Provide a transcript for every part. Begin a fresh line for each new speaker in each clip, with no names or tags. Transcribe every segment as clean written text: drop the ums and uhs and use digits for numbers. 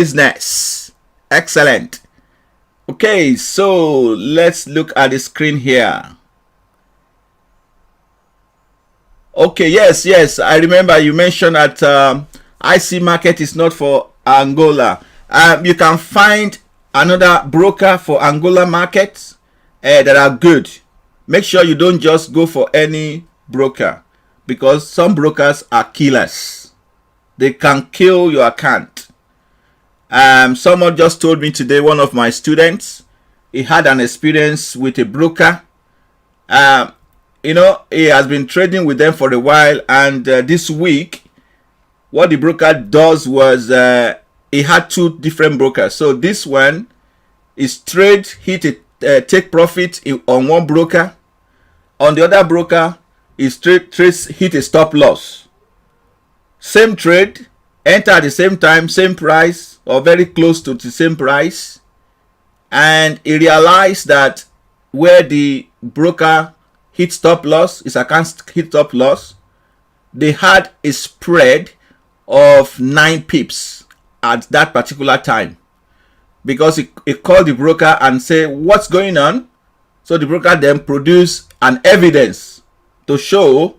business. Excellent. Okay, so let's look at the screen here. Okay, yes, I remember you mentioned that IC market is not for Angola. You can find another broker for Angola markets that are good. Make sure you don't just go for any broker, because some brokers are killers. They can kill your account. Someone just told me today, one of my students, he had an experience with a broker. He has been trading with them for a while, and this week, what the broker does was he had two different brokers. So this one is trade, take profit on one broker. On the other broker is trades, hit a stop loss. Same trade, enter at the same time, same price, or very close to the same price. And he realized that where the broker hit stop loss, his account hit stop loss, they had a spread of 9 pips at that particular time, because he called the broker and said, what's going on? So the broker then produced an evidence to show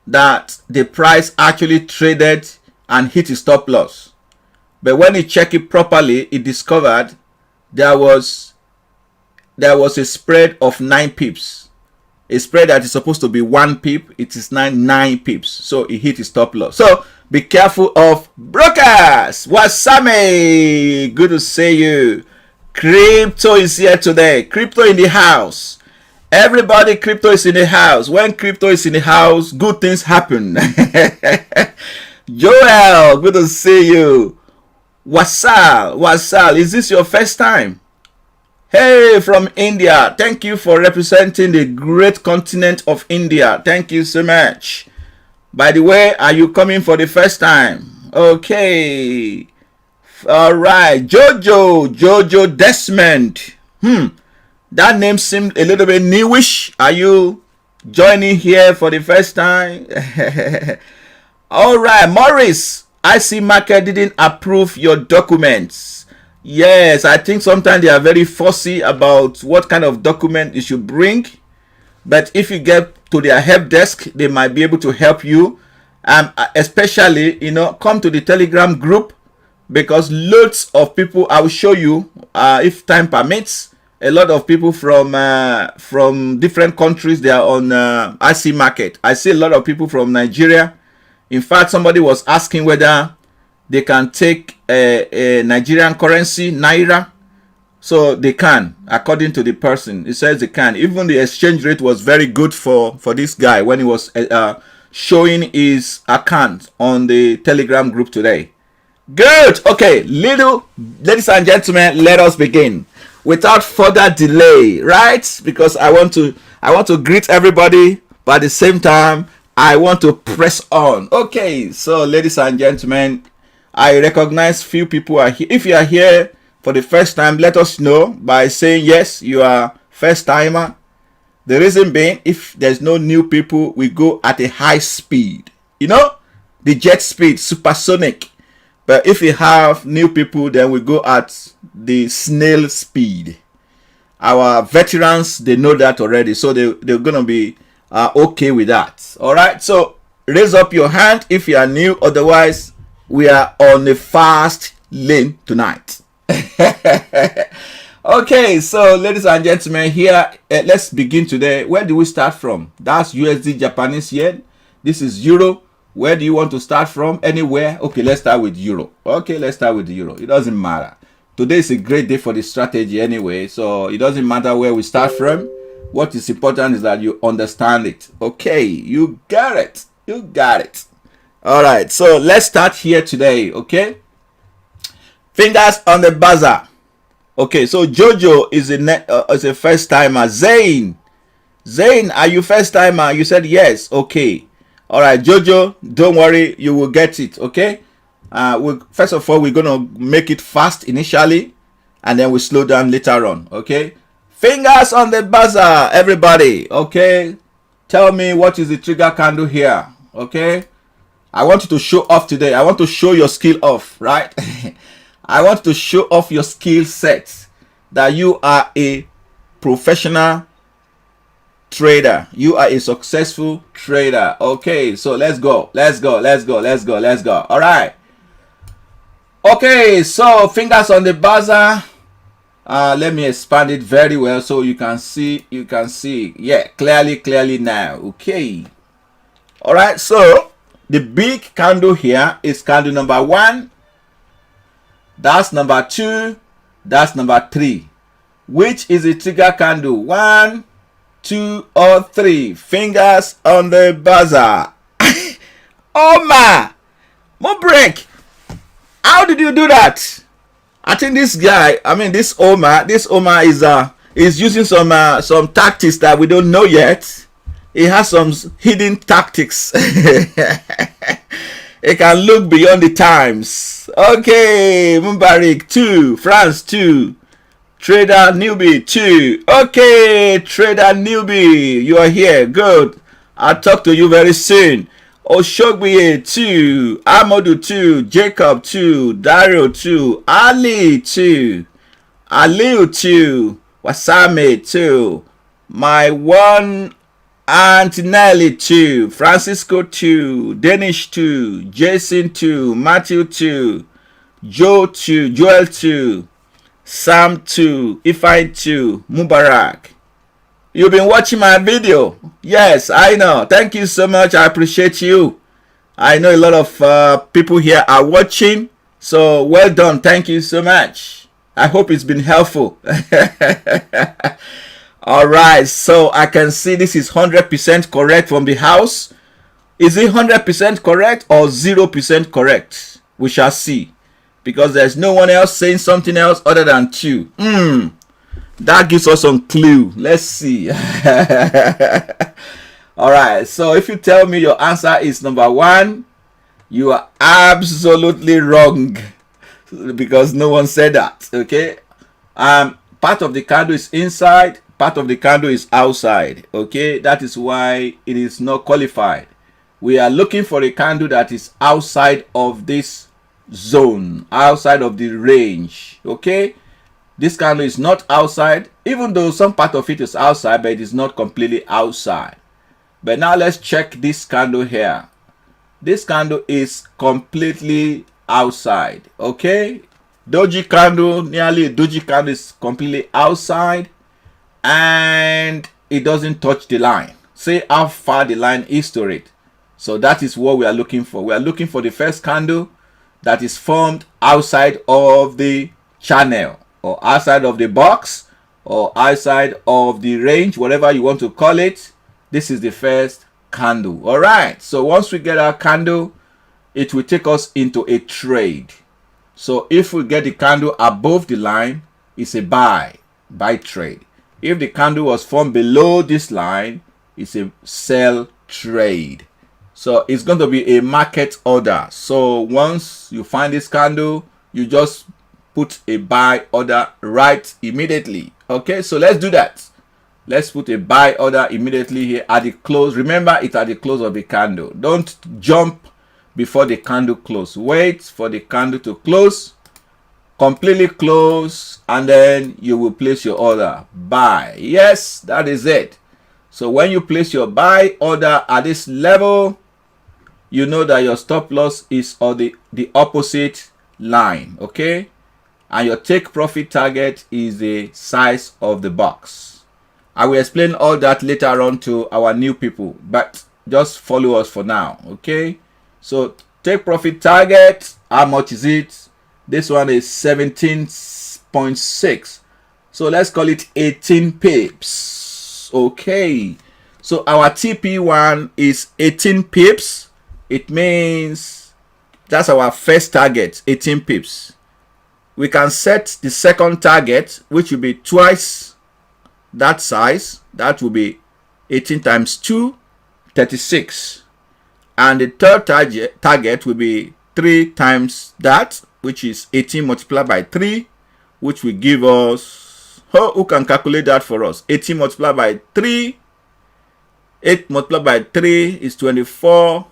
that the price actually traded and hit his stop loss. But when he checked it properly, he discovered there was a spread of 9 pips. A spread that is supposed to be 1 pip, it is 9 pips. So he hit his stop loss. So be careful of brokers. Wasame, good to see you. Crypto is here today. Crypto in the house. Everybody, crypto is in the house. When crypto is in the house, good things happen. Joel, good to see you. Wasal, is this your first time? Hey, from India. Thank you for representing the great continent of India. Thank you so much. By the way, are you coming for the first time? Okay. All right. Jojo Desmond. That name seemed a little bit newish. Are you joining here for the first time? All right. Morris, IC market didn't approve your documents. Yes, I think sometimes they are very fussy about what kind of document you should bring. But if you get to their help desk, they might be able to help you. Especially, come to the Telegram group, because loads of people, I will show you if time permits. A lot of people from different countries, they are on IC market. I see a lot of people from Nigeria. In fact, somebody was asking whether they can take a Nigerian currency, Naira. So they can, according to the person. It says they can. Even the exchange rate was very good for this guy when he was showing his account on the Telegram group today. Good. Okay, ladies and gentlemen, let us begin without further delay, right? Because I want to greet everybody, but at the same time, I want to press on. Okay, so ladies and gentlemen, I recognize few people are here. If you are here for the first time, let us know by saying yes, you are first timer. The reason being, if there's no new people, we go at a high speed. The jet speed, supersonic. But if you have new people, then we go at the snail speed. Our veterans, they know that already, so they're gonna be okay with that. All right, so raise up your hand if you are new. Otherwise, we are on a fast lane tonight. Okay, so ladies and gentlemen, here let's begin today. Where do we start from? That's USD Japanese yen. This is euro. Where do you want to start from? Anywhere? Okay, let's start with euro. Okay, let's start with euro. It doesn't matter. Today is a great day for the strategy anyway, so it doesn't matter where we start from. What is important is that you understand it. Okay, you got it. You got it. All right, so let's start here today, okay? Fingers on the buzzer. Okay, so Jojo is a first timer. Zayn, are you first timer? You said yes. Okay. All right, Jojo, don't worry, you will get it. Okay. First of all, we're gonna make it fast initially, and then we slow down later on. Okay. Fingers on the buzzer, everybody. Okay. Tell me what is the trigger candle here. Okay. I want you to show off today. I want to show your skill off, right? I want to show off your skill set, that you are a professional trader. You are a successful trader. Okay, so let's go. All right. Okay, so fingers on the buzzer. Let me expand it very well so you can see. Yeah, clearly now. Okay. All right, so the big candle here is candle number 1. That's number 2. That's number 3. Which is the trigger candle? 1, 2, or 3? Fingers on the buzzer. Oh my! More break. How did you do that? I think this guy, this Omar is using some tactics that we don't know yet. He has some hidden tactics. He can look beyond the times. Okay, Mubarak 2, France 2, Trader Newbie 2. Okay, Trader Newbie, you are here. Good. I'll talk to you very soon. Oshogbiye 2, Amodu 2, Jacob 2, Dario 2, Ali 2, Aliu 2, Wasame 2, my one Aunt Nelly 2, Francisco 2, Danish 2, Jason 2, Matthew 2, Joe 2, Joel 2, Sam 2, Ifai 2, Mubarak. You've been watching my video. Yes, I know. Thank you so much. I appreciate you. I know a lot of people here are watching. So well done. Thank you so much. I hope it's been helpful. All right. So I can see this is 100% correct from the house. Is it 100% correct or 0% correct? We shall see. Because there's no one else saying something else other than 2. That gives us some clue. Let's see. All right. So if you tell me your answer is number 1, you are absolutely wrong, because no one said that. Okay. Part of the candle is inside. Part of the candle is outside. Okay. That is why it is not qualified. We are looking for a candle that is outside of this zone, outside of the range. Okay. This candle is not outside, even though some part of it is outside, but it is not completely outside. But now let's check this candle here. This candle is completely outside. Okay. Doji candle, nearly a doji candle, is completely outside, and it doesn't touch the line. Say how far the line is to it. So that is what we are looking for. We are looking for the first candle that is formed outside of the channel, or outside of the box, or outside of the range, whatever you want to call it. This is the first candle. All right. So once we get our candle, it will take us into a trade. So if we get the candle above the line, it's a buy trade. If the candle was formed below this line, it's a sell trade. So it's going to be a market order. So once you find this candle, you just put a buy order right immediately. Okay, so let's do that. Let's put a buy order immediately here at the close. Remember, it's at the close of the candle. Don't jump before the candle close. Wait for the candle to close, completely close, and then you will place your order. Buy. Yes, that is it. So when you place your buy order at this level, you know that your stop loss is on the opposite line. Okay. And your take profit target is the size of the box. I will explain all that later on to our new people, but just follow us for now. Okay. So take profit target, how much is it? This one is 17.6. So let's call it 18 pips. Okay. So our TP1 is 18 pips. It means that's our first target, 18 pips. We can set the second target, which will be twice that size. That will be 18 times 2, 36. And the third target will be 3 times that, which is 18 multiplied by 3, which will give us, who can calculate that for us? 18 multiplied by 3, 8 multiplied by 3 is 24,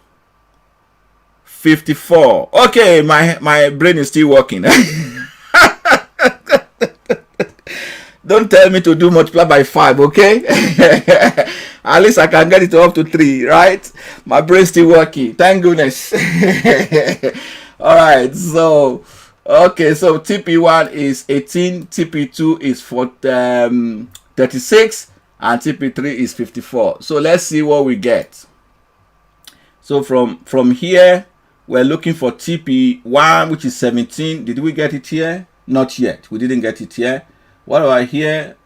54. Okay, my brain is still working. Don't tell me to do multiply by 5, okay? At least I can get it up to 3, right? My brain's still working. Thank goodness. All right, so okay, so TP1 is 18, TP2 is 36, and TP3 is 54. So let's see what we get. So from here, we're looking for TP1, which is 17. Did we get it here? Not yet. We didn't get it here. What about here?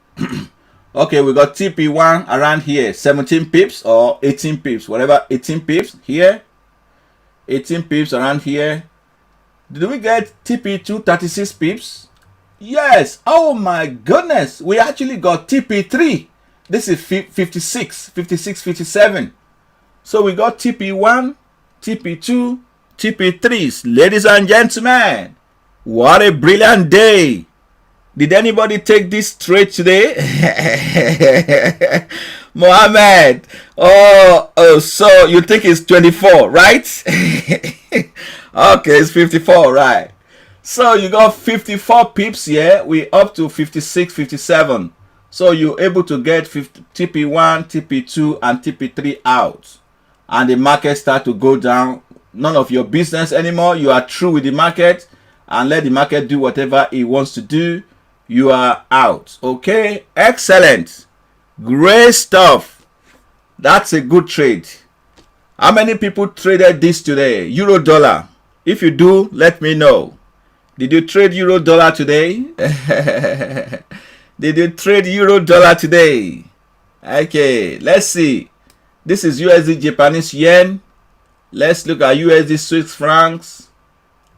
Okay, we got TP1 around here, 17 pips or 18 pips, whatever, 18 pips here, 18 pips around here. Did we get TP2 36 pips? Yes. Oh my goodness, we actually got TP3. This is 56, 57. So we got TP1, TP2, TP3s. Ladies and gentlemen, what a brilliant day. Did anybody take this trade today? Mohammed. Oh, so you think it's 24, right? Okay, it's 54, right? So you got 54 pips here. We up to 56, 57. So you're able to get TP1, TP2, and TP3 out. And the market start to go down. None of your business anymore. You are through with the market. And let the market do whatever it wants to do. You are out. Okay, excellent, great stuff. That's a good trade. How many people traded this today? Euro dollar. If you do, let me know. Did you trade euro dollar today? Did you trade euro dollar today? Okay, let's see. This is USD Japanese yen. Let's look at USD Swiss francs.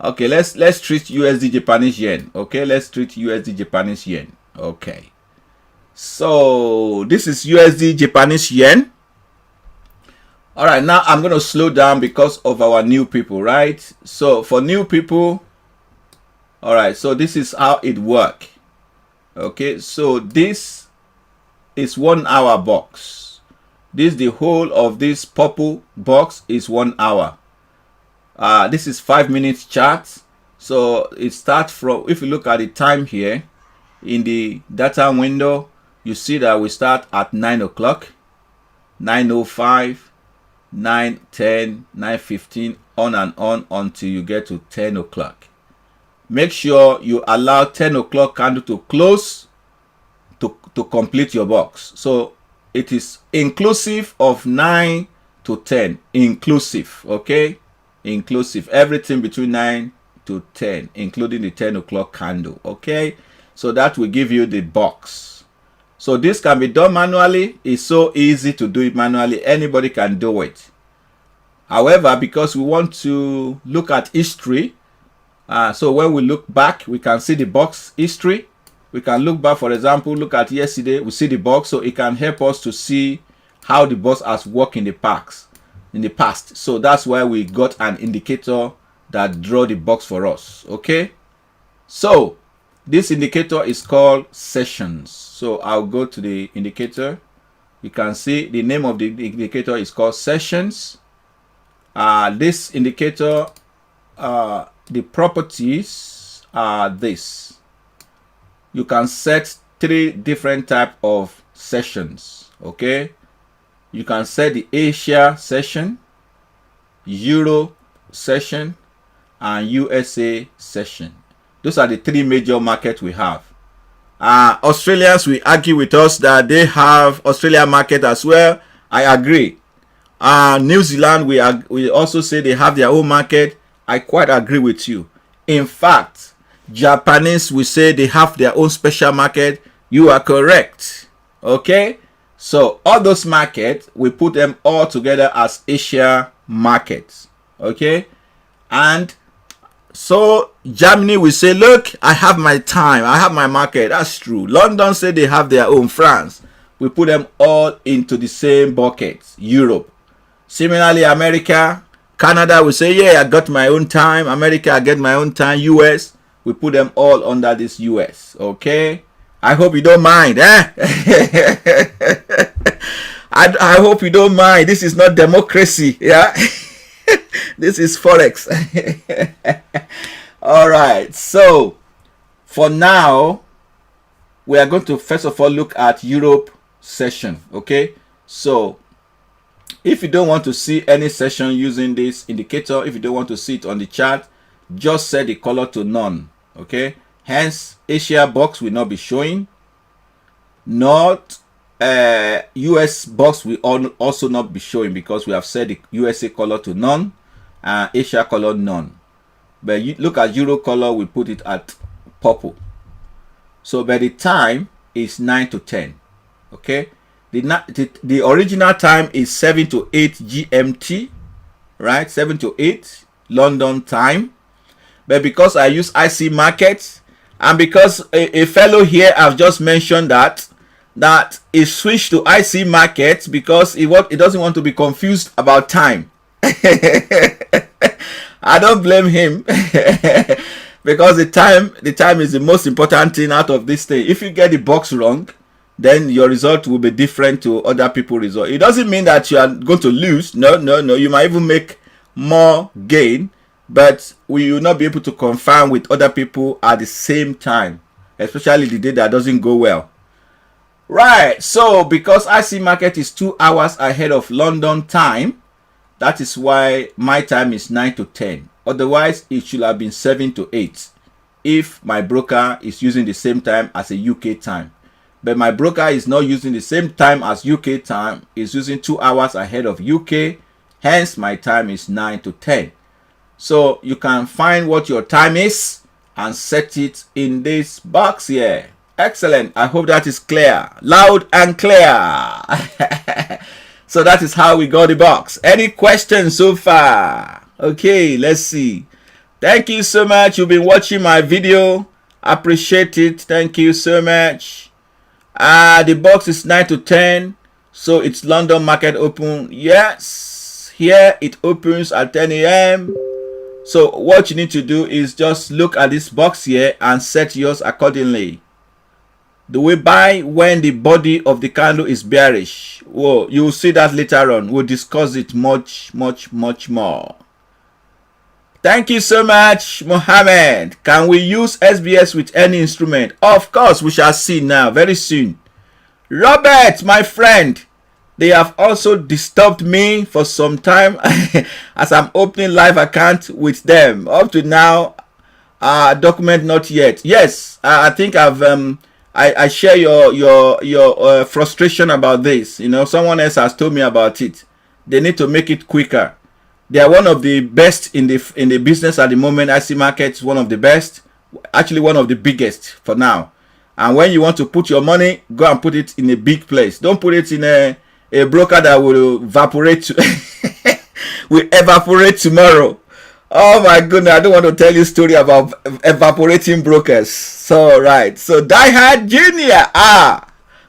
Okay, let's treat USD Japanese yen. Okay, let's treat USD Japanese yen. Okay. So this is USD Japanese yen. All right, now I'm going to slow down because of our new people, right? So for new people, all right, so this is how it works. Okay, so this is 1 hour box. The whole of this purple box is 1 hour. This is 5 minutes chart. So it starts from, if you look at the time here in the data window, you see that we start at 9 o'clock, 9:05, 9:10, 9:15, on and on until you get to 10 o'clock. Make sure you allow 10 o'clock candle to close to complete your box. So it is inclusive of 9 to 10, inclusive, okay? Inclusive, everything between 9 to 10, including the 10 o'clock candle, okay? So that will give you the box. So this can be done manually. It's so easy to do it manually. Anybody can do it. However, because we want to look at history, so when we look back, we can see the box history. We can look back, for example, look at yesterday, we see the box, so it can help us to see how the box has worked in the past. So that's why we got an indicator that draw the box for us. Okay, so this indicator is called sessions. So I'll go to the indicator. You can see the name of the indicator is called sessions. This indicator, the properties are this. You can set 3 different type of sessions. Okay, you can set the Asia session, Euro session, and USA session. Those are the 3 major markets we have. Australians will argue with us that they have Australian market as well. I agree. New Zealand, we also say they have their own market. I quite agree with you. In fact, Japanese will say they have their own special market. You are correct. Okay, so all those markets, we put them all together as Asia markets. Okay, and so Germany will say, look, I have my time, I have my market. That's true. London say they have their own. France, we put them all into the same bucket. Europe, similarly, America, Canada will say, yeah, I got my own time. America, I get my own time. US, we put them all under this US. Okay, I hope you don't mind, eh? I hope you don't mind. This is not democracy, yeah. This is Forex. All right, so for now we are going to first of all look at Europe session. Okay, so if you don't want to see any session using this indicator, if you don't want to see it on the chart, just set the color to none. Okay, hence Asia box will not be showing, not US box will also not be showing, because we have set the USA color to none and Asia color none. But you look at Euro color, we put it at purple. So by the time is 9 to 10. Okay, the original time is 7 to 8 GMT, right? 7 to 8 London time. But because I use IC markets, and because a fellow here I've just mentioned that he switched to IC markets because he doesn't want to be confused about time. I don't blame him because the time is the most important thing out of this thing. If you get the box wrong, then your result will be different to other people's result. It doesn't mean that you are going to lose. No. You might even make more gain, but we will not be able to confirm with other people at the same time, especially the day that doesn't go well. Right, so because IC market is 2 hours ahead of London time, that is why my time is 9 to 10. Otherwise, it should have been 7 to 8 if my broker is using the same time as a UK time. But my broker is not using the same time as UK time, is using 2 hours ahead of UK, hence my time is 9 to 10. So you can find what your time is and set it in this box here. Excellent. I hope that is clear, loud and clear. So that is how we got the box. Any questions so far? Okay, let's see. Thank you so much. You've been watching my video. Appreciate it. Thank you so much. The box is 9 to 10. So it's London market open. Yes. Here it opens at 10 a.m. So what you need to do is just look at this box here and set yours accordingly. Do we buy when the body of the candle is bearish? Whoa, you will see that later on. We'll discuss it much more. Thank you so much, Mohammed. Can we use SBS with any instrument? Of course, we shall see now, very soon. Robert, my friend, they have also disturbed me for some time as I'm opening live account with them. Up to now, document not yet. Yes, I think I share your frustration about this. You know, someone else has told me about it. They need to make it quicker. They are one of the best in the business at the moment. IC markets, one of the best, actually one of the biggest for now. And when you want to put your money, go and put it in a big place. Don't put it in a broker that will evaporate will evaporate tomorrow. Oh my goodness, I don't want to tell you a story about evaporating brokers. So right, so Die Hard Junior.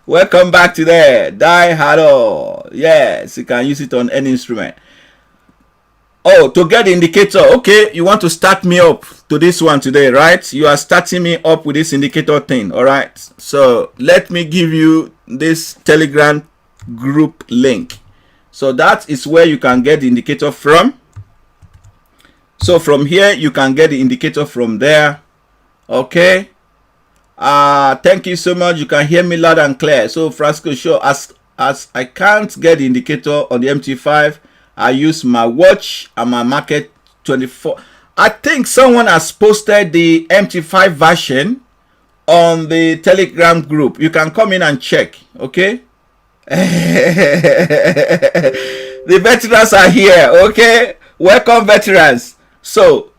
Welcome back to there. Die Hard. Yes, you can use it on any instrument. Oh, to get the indicator. Okay, you want to start me up to this one today, right? You are starting me up with this indicator thing. All right, so let me give you this Telegram group link. So that is where you can get the indicator from. So from here, you can get the indicator from there. Okay. Thank you so much. You can hear me loud and clear. So Francisco, sure, as I can't get the indicator on the MT5, I use my watch and my market 24. I think someone has posted the MT5 version on the Telegram group. You can come in and check. Okay. The veterans are here. Okay. Welcome, veterans. So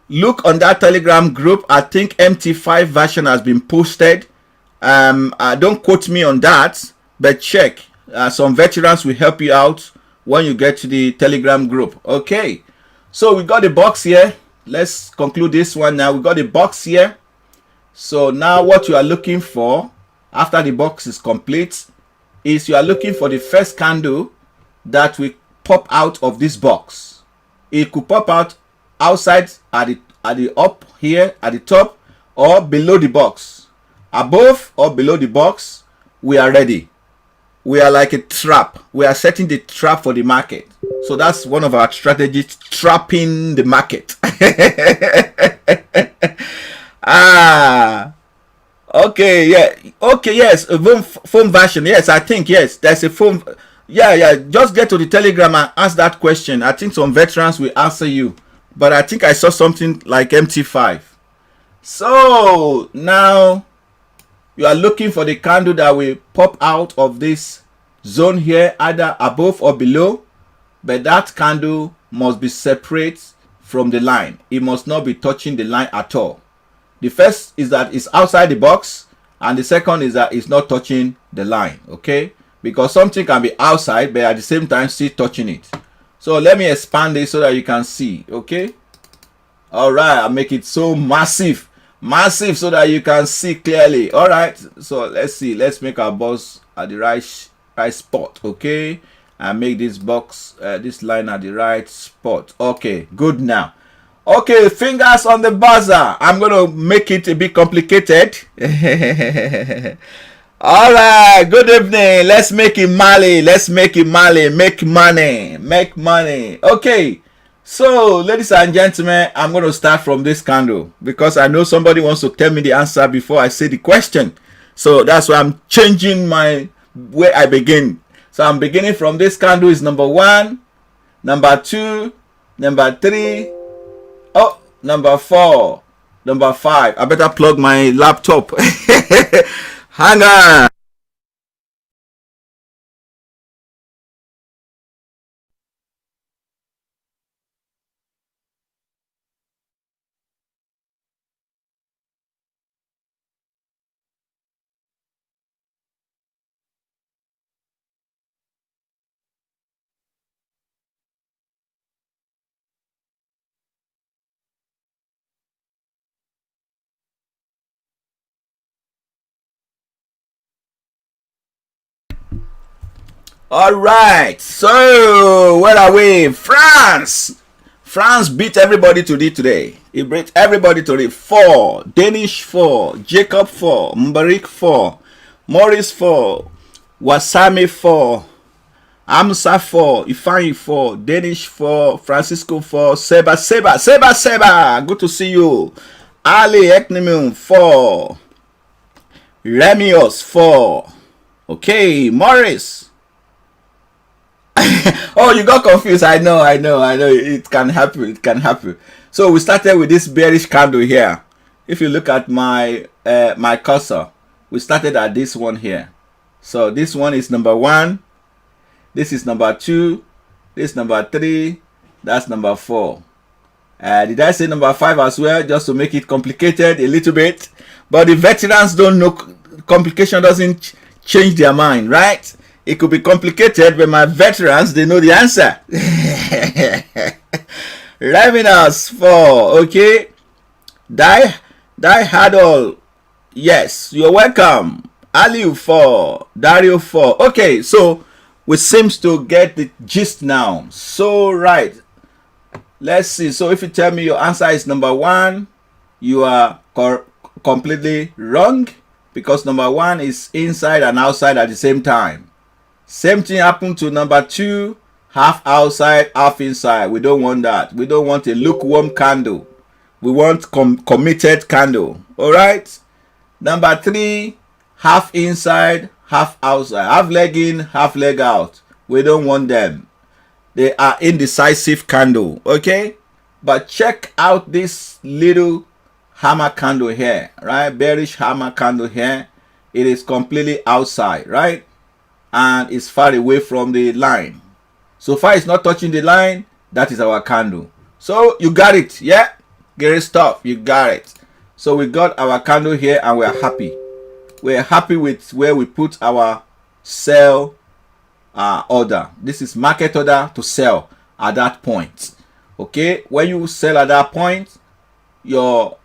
look on that Telegram group. I think MT5 version has been posted. Don't quote me on that, but check. Some veterans will help you out when you get to the Telegram group. Okay, so we got the box here. Let's conclude this one now. We got the box here. So now what you are looking for after the box is complete is you are looking for the first candle that will pop out of this box. It could pop out outside at the up here at the top or below the box. Above or below the box, we are ready. We are like a trap. We are setting the trap for the market. So that's one of our strategies, trapping the market. Okay, yeah. Okay, yes. A phone version. Yes, I think yes. There's a phone. Yeah, yeah. Just get to the Telegram and ask that question. I think some veterans will answer you. But I think I saw something like MT5. So now you are looking for the candle that will pop out of this zone here, either above or below. But that candle must be separate from the line. It must not be touching the line at all. The first is that it's outside the box, and the second is that it's not touching the line. Okay, because something can be outside but at the same time still touching it. So let me expand it so that you can see. Okay, all right, I'll make it so massive so that you can see clearly. All right, so let's see, let's make our box at the right spot. Okay, and make this box this line at the right spot. Okay, good. Now, okay, fingers on the buzzer. I'm gonna make it a bit complicated. All right, good evening. Let's make it Mali. Let's make it Mali. Make money. Make money. Okay, so ladies and gentlemen, I'm gonna start from this candle because I know somebody wants to tell me the answer before I say the question. So that's why I'm changing my way I begin. So I'm beginning from this candle is number 1, number 2, number 3. Oh, number 4, number 5. I better plug my laptop. Hang on. All right. So where are we? France. France beat everybody today. It beat everybody today. 4. Danish 4. Jacob 4. Mbarik 4. Maurice 4. Wasami 4. Amsa 4. Ifeanyi 4. Danish 4. Francisco 4. Seba. Good to see you. Ali Eknemium 4. Remios 4. Okay, Maurice. Oh, you got confused. I know. It can happen. So we started with this bearish candle here. If you look at my my cursor, we started at this one here. So this one is number 1. This is number 2. This is number 3. That's number 4. Did I say number 5 as well? Just to make it complicated a little bit. But the veterans don't know. Complication doesn't change their mind, right? It could be complicated, but my veterans, they know the answer. Ravenous 4, okay. Die Hardall, yes, you're welcome. Aliu 4, Dario 4. Okay, so we seems to get the gist now. So right, let's see. So if you tell me your answer is number 1, you are completely wrong, because number 1 is inside and outside at the same time. Same thing happened to number 2, half outside, half inside. We don't want that. We don't want a lukewarm candle. We want committed candle. All right. Number 3, half inside, half outside, half leg in, half leg out. We don't want them. They are indecisive candle. Okay. But check out this little hammer candle here, right? Bearish hammer candle here. It is completely outside, right? And it's far away from the line. So far it's not touching the line. That is our candle. So you got it. Yeah, great stuff. You got it. So we got our candle here and we're happy. We're happy with where we put our sell order. This is market order to sell at that point. Okay, when you sell at that point, your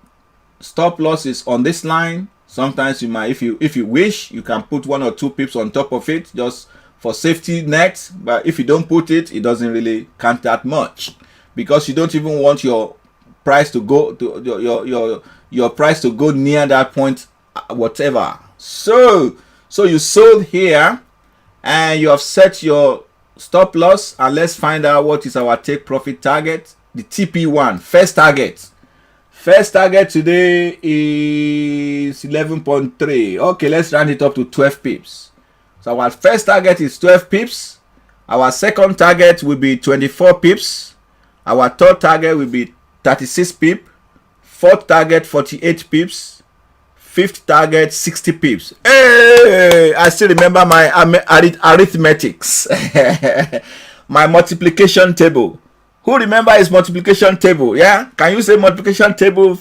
stop loss is on this line. Sometimes you might, if you wish, you can put 1 or 2 pips on top of it just for safety net. But if you don't put it, it doesn't really count that much, because you don't even want your price to go to your price to go near that point, whatever. So you sold here and you have set your stop loss, and let's find out what is our take profit target. The TP1 first target. First target today is 11.3. Okay, let's round it up to 12 pips. So our first target is 12 pips. Our second target will be 24 pips. Our third target will be 36 pips. Fourth target 48 pips. Fifth target 60 pips. Hey, I still remember my arithmetics. My multiplication table. Who remember his multiplication table? Yeah, can you say multiplication table?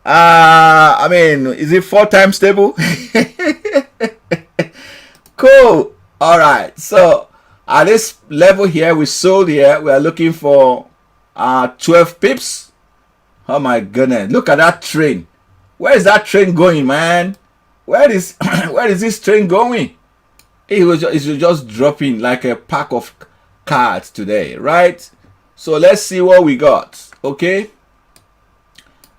I mean, is it 4 times table? Cool. All right. So at this level here, we sold here. We are looking for 12 pips. Oh my goodness! Look at that train. Where is that train going, man? Where is this train going? It was just dropping like a pack of cards today, right? So let's see what we got. Okay,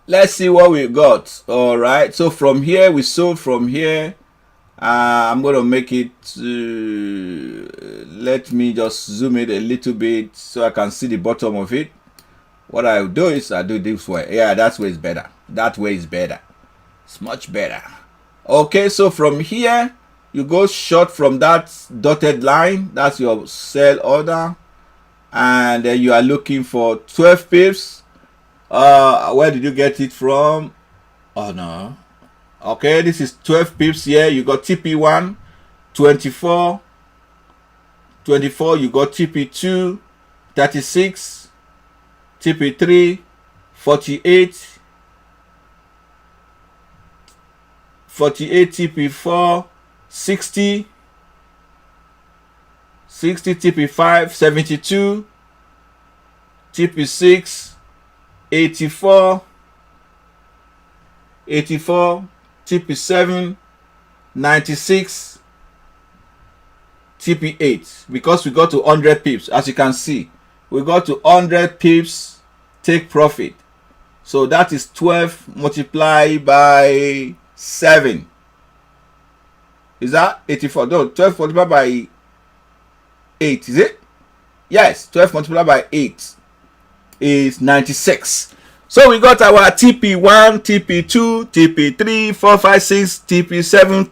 let's see what we got. All right, so from here we sold from here. I'm gonna make it let me just zoom it a little bit so I can see the bottom of it. What I'll do is I do this way. Yeah, that way is better. That way is better. It's much better. Okay, so from here you go short from that dotted line. That's your sell order. And then you are looking for 12 pips. Where did you get it from? Oh no. Okay, this is 12 pips here. You got TP1, 24, 24. You got TP2, 36, TP3, 48, 48 TP4, 60. 60 TP5, 72, TP6, 84, 84, TP7, 96, TP8. Because we got to 100 pips, as you can see, we got to 100 pips, take profit. So that is 12 multiplied by 7. Is that 84? No, 12 multiplied by 8, is it? Yes, 12 multiplied by 8 is 96. So we got our TP1, TP2, TP3, 4, 5, 6, TP7,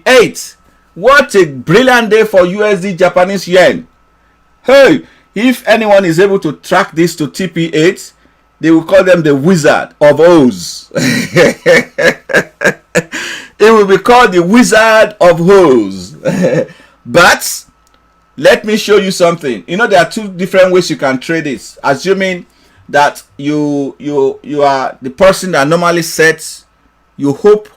TP8. What a brilliant day for USD Japanese yen. Hey, if anyone is able to track this to TP8, they will call them the Wizard of Oz. It will be called the Wizard of Oz. But let me show you something. You know, there are 2 different ways you can trade this. Assuming that you are the person that normally sets, you hope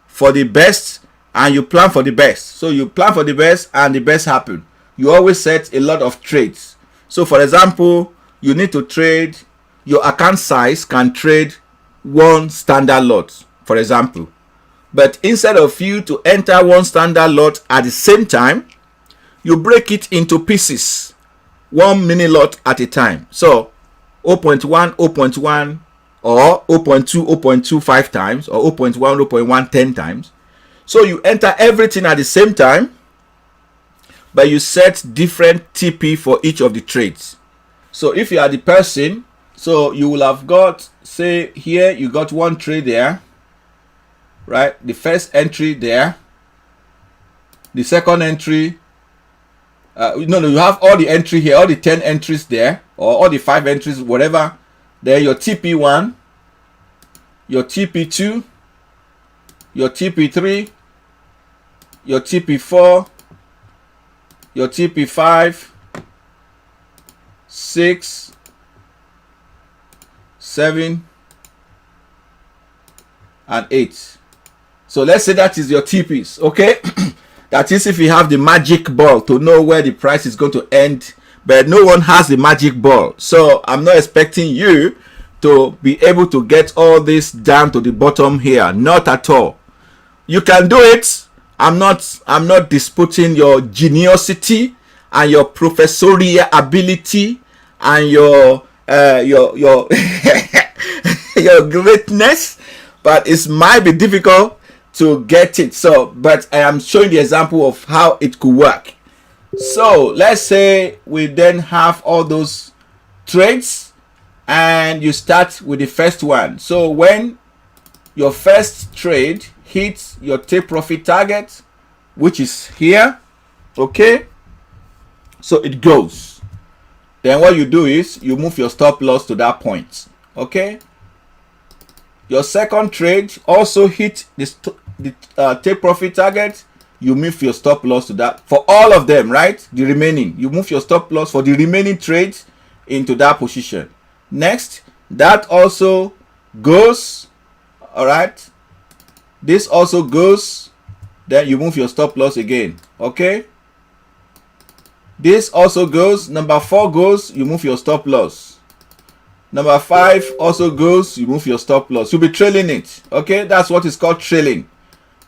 for the best and you plan for the best. So you plan for the best and the best happen. You always set a lot of trades. So for example, you need to trade, your account size can trade 1 standard lot, for example. But instead of you to enter 1 standard lot at the same time, you break it into pieces, 1 mini lot at a time. So 0.1, 0.1, or 0.2, 0.25 times, or 0.1, 0.1 10 times. So you enter everything at the same time, but you set different TP for each of the trades. So if you are the person, so you will have got, say here you got 1 trade there, right? The first entry there, the second entry. No, you have all the entry here, all the 10 entries there, or all the 5 entries, whatever. There, your TP1, your TP2, your TP3, your TP4, your TP5, 6, 7, and 8. So let's say that is your TPs, okay? That is if you have the magic ball to know where the price is going to end, but no one has the magic ball. So I'm not expecting you to be able to get all this down to the bottom here. Not at all. You can do it. I'm not disputing your geniusity and your professorial ability and your your greatness, but it might be difficult to get it. So, but I am showing the example of how it could work. So let's say we then have all those trades and you start with the first one. So when your first trade hits your take profit target, which is here, okay, so it goes. Then what you do is you move your stop loss to that point, okay. Your second trade also hit the take profit target, you move your stop loss to that for all of them, right? The remaining, you move your stop loss for the remaining trades into that position. Next, that also goes, all right, this also goes, then you move your stop loss again, okay. This also goes, number 4 goes, you move your stop loss. Number 5 also goes, you move your stop loss. You'll be trailing it, okay. That's what is called trailing.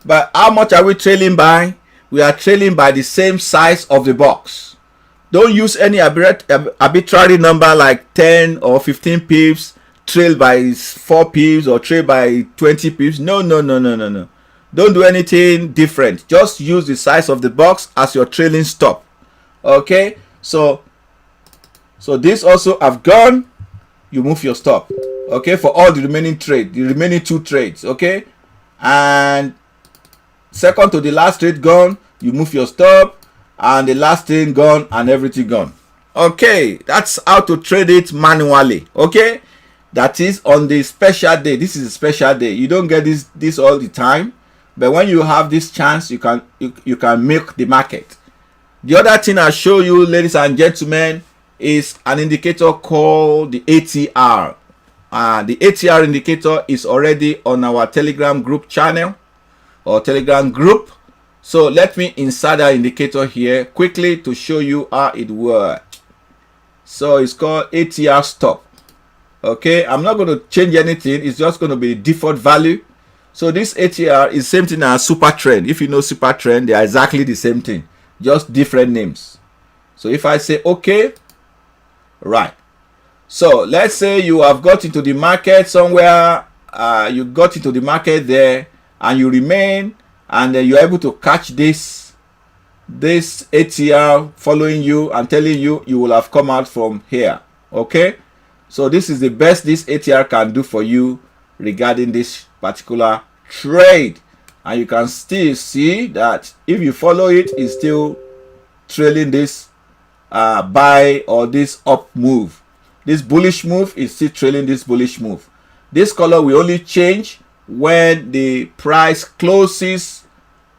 But how much are we trailing by? We are trailing by the same size of the box. Don't use any arbitrary number like 10 or 15 pips, trail by 4 pips or trail by 20 pips. No. Don't do anything different. Just use the size of the box as your trailing stop. Okay, so this also have gone, you move your stop, okay, for all the remaining trade, the remaining 2 trades, okay. And second to the last trade gone, you move your stop, and the last thing gone, and everything gone. Okay, that's how to trade it manually, okay. That is on the special day. This is a special day. You don't get this all the time, but when you have this chance, you can milk the market. The other thing I show you, ladies and gentlemen, is an indicator called the ATR. The ATR indicator is already on our Telegram group channel or Telegram group. So let me insert that indicator here quickly to show you how it works. So it's called Atr Stop. Okay, I'm not going to change anything. It's just going to be the default value. So this ATR is same thing as super trend. If you know super trend, they are exactly the same thing, just different names. So if I say okay, right, so let's say you have got into the market somewhere, you got into the market there and you remain, and then you're able to catch this ATR following you and telling you will have come out from here, okay. So this is the best this ATR can do for you regarding this particular trade. And you can still see that if you follow it, it's still trailing this buy or this up move. This bullish move is still trailing this bullish move. This color will only change when the price closes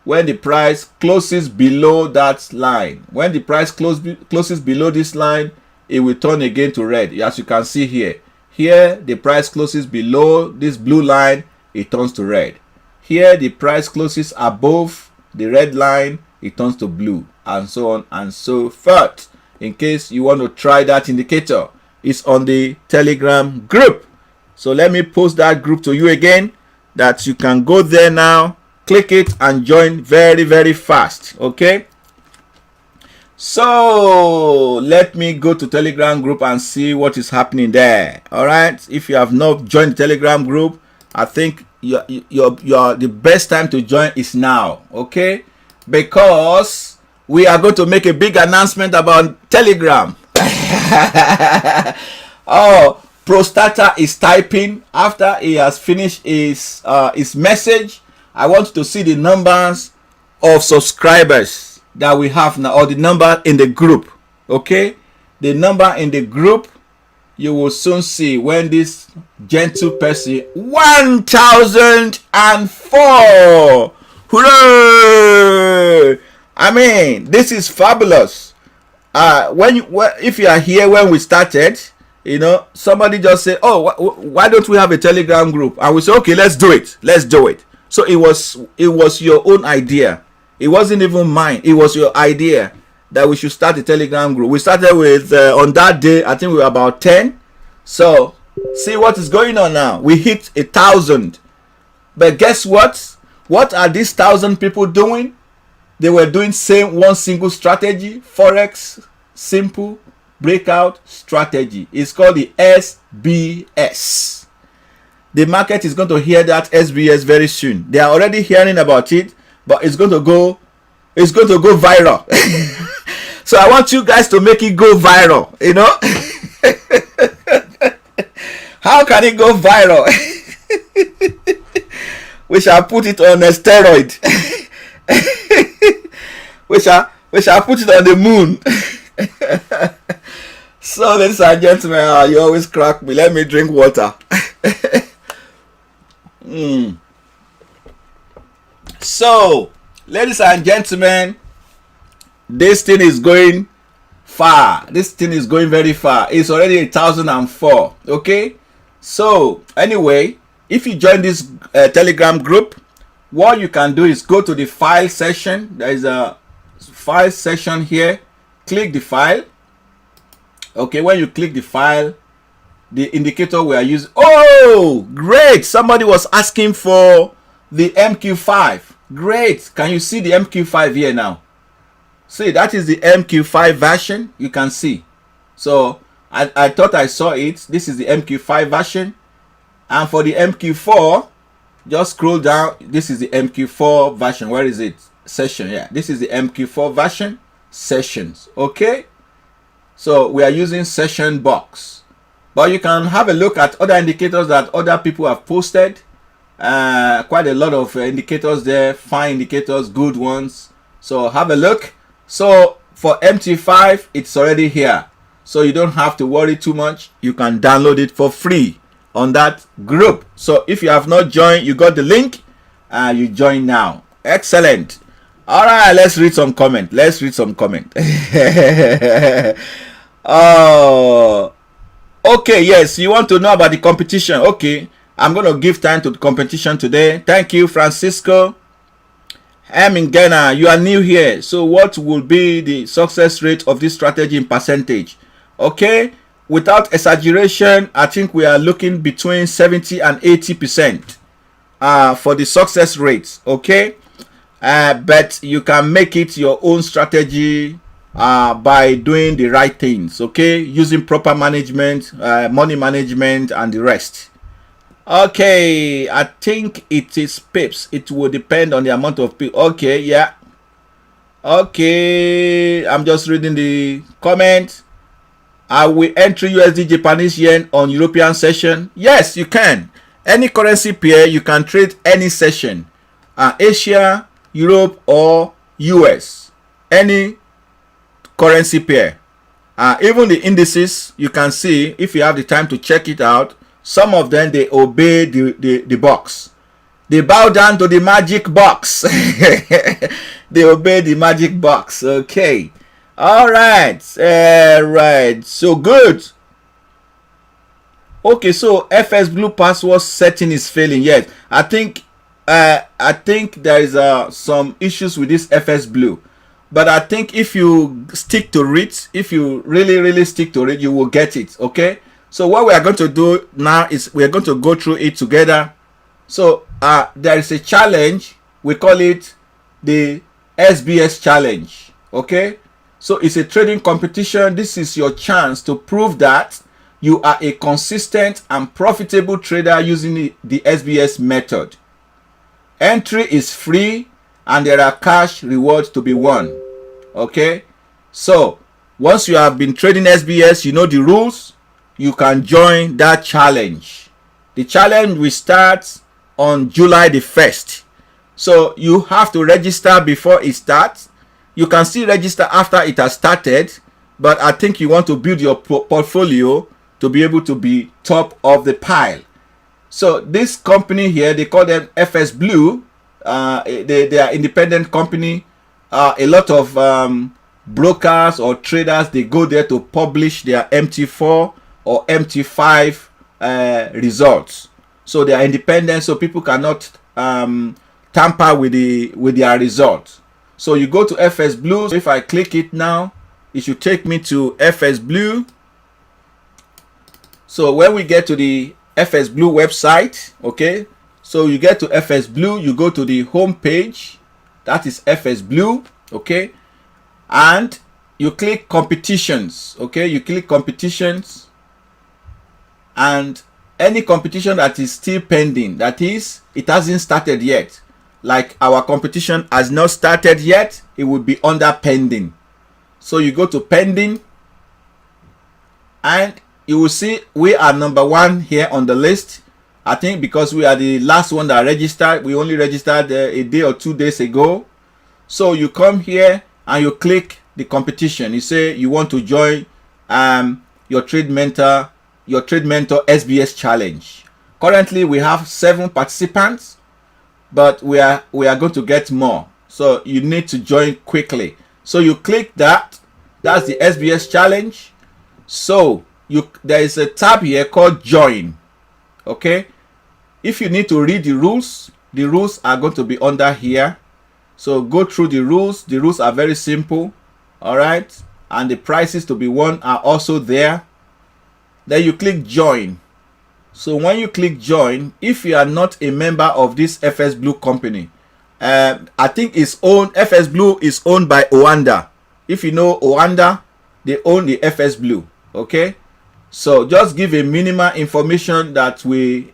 below that line. When the price closes below this line, it will turn again to red, as you can see here. Here the price closes below this blue line, it turns to red. Here the price closes above the red line, it turns to blue, and so on and so forth. In case you want to try that indicator, it's on the Telegram group. So let me post that group to you again, that you can go there now, click it and join very, very fast, okay. So let me go to Telegram group and see what is happening there. All right, if you have not joined the Telegram group, I think the best time to join is now, okay, because we are going to make a big announcement about Telegram. Oh, Prostata is typing after he has finished his message. I want to see the numbers of subscribers that we have now, or the number in the group, okay. The number in the group, you will soon see when this gentle person, 1004. Hooray! I mean, this is fabulous. If you are here when we started, you know, somebody just said, oh, why don't we have a Telegram group? And we say, okay, let's do it. So it was your own idea. It wasn't even mine. It was your idea that we should start a Telegram group. We started with, on that day, I think we were about 10. So see what is going on now. We hit 1,000. But guess what? What are these 1,000 people doing? They were doing one single strategy, Forex Simple Breakout Strategy. It's called the SBS. The market is going to hear that SBS very soon. They are already hearing about it, but it's going to go viral. So I want you guys to make it go viral, you know. How can it go viral? We shall put it on a steroid. we shall put it on the moon. So, ladies and gentlemen, you always crack me. Let me drink water. So, ladies and gentlemen, this thing is going far. This thing is going very far. It's already 1004. Okay. So anyway, if you join this Telegram group, what you can do is go to the file section. There is a file section here. Click the file. Okay. When you click the file, the indicator we are using. Oh, great! Somebody was asking for the MQ5. Great. Can you see the MQ5 here now? See, that is the MQ5 version. You can see. So I thought I saw it. This is the MQ5 version. And for the MQ4, just scroll down. This is the MQ4 version. Where is it? Session. Yeah, this is the MQ4 version. Sessions. Okay. So we are using session box. But you can have a look at other indicators that other people have posted. Quite a lot of indicators there. Fine indicators, good ones. So have a look. So for MT5, it's already here. So you don't have to worry too much. You can download it for free on that group. So if you have not joined, you got the link. You join now. Excellent. All right, let's read some comment. Oh, okay. Yes, you want to know about the competition. Okay, I'm going to give time to the competition today. Thank you, Francisco. I'm in Ghana. You are new here. So what will be the success rate of this strategy in percentage? Okay. Without exaggeration, I think we are looking between 70 and 80% for the success rates. Okay. But you can make it your own strategy by doing the right things. Okay. Using proper management, money management, and the rest. Okay, I think it is pips. It will depend on the amount of pips. Okay, yeah. Okay, I'm just reading the comment. I will enter USD Japanese yen on European session. Yes, you can. Any currency pair, you can trade any session. Asia, Europe, or US. Any currency pair. Even the indices, you can see if you have the time to check it out. Some of them, they obey the box. They bow down to the magic box. They obey the magic box. Okay. All right. Right. So good. Okay. So FS Blue password setting is failing. Yes. I think there is some issues with this FS Blue. But I think if you stick to it, if you really stick to it, you will get it. Okay. So what we are going to do now is we are going to go through it together. So there is a challenge. We call it the SBS challenge. Okay. So it's a trading competition. This is your chance to prove that you are a consistent and profitable trader using the SBS method. Entry is free and there are cash rewards to be won. Okay. So once you have been trading SBS, you know the rules. You can join that challenge. The challenge will start on July the 1st. So you have to register before it starts. You can still register after it has started, but I think you want to build your portfolio to be able to be top of the pile. So this company here, they call them FS Blue. They are independent company. A lot of brokers or traders, they go there to publish their MT4 or MT5 results. So they are independent, so people cannot tamper with their results. So you go to FS Blue. So if I click it now, it should take me to FS Blue. So when we get to the FS Blue website, okay, so you get to FS Blue, you go to the home page. That is FS Blue, okay, and you click competitions. Okay, you click competitions, and any competition that is still pending, that is, it hasn't started yet, like our competition has not started yet, it will be under pending. So you go to pending and you will see we are number 1 here on the list. I think because we are the last one that registered. We only registered a day or 2 days ago. So you come here and you click the competition. You say you want to join your Trade Mentor SBS challenge. Currently we have 7 participants, but we are going to get more. So you need to join quickly. So you click that. That's the SBS challenge. So there is a tab here called join. Okay, if you need to read the rules are going to be under here. So go through the rules. The rules are very simple. All right, and the prizes to be won are also there. Then you click join. So when you click join, if you are not a member of this FS Blue company, I think FS Blue is owned by Oanda. If you know Oanda, they own the FS Blue. Okay, so just give a minimal information that you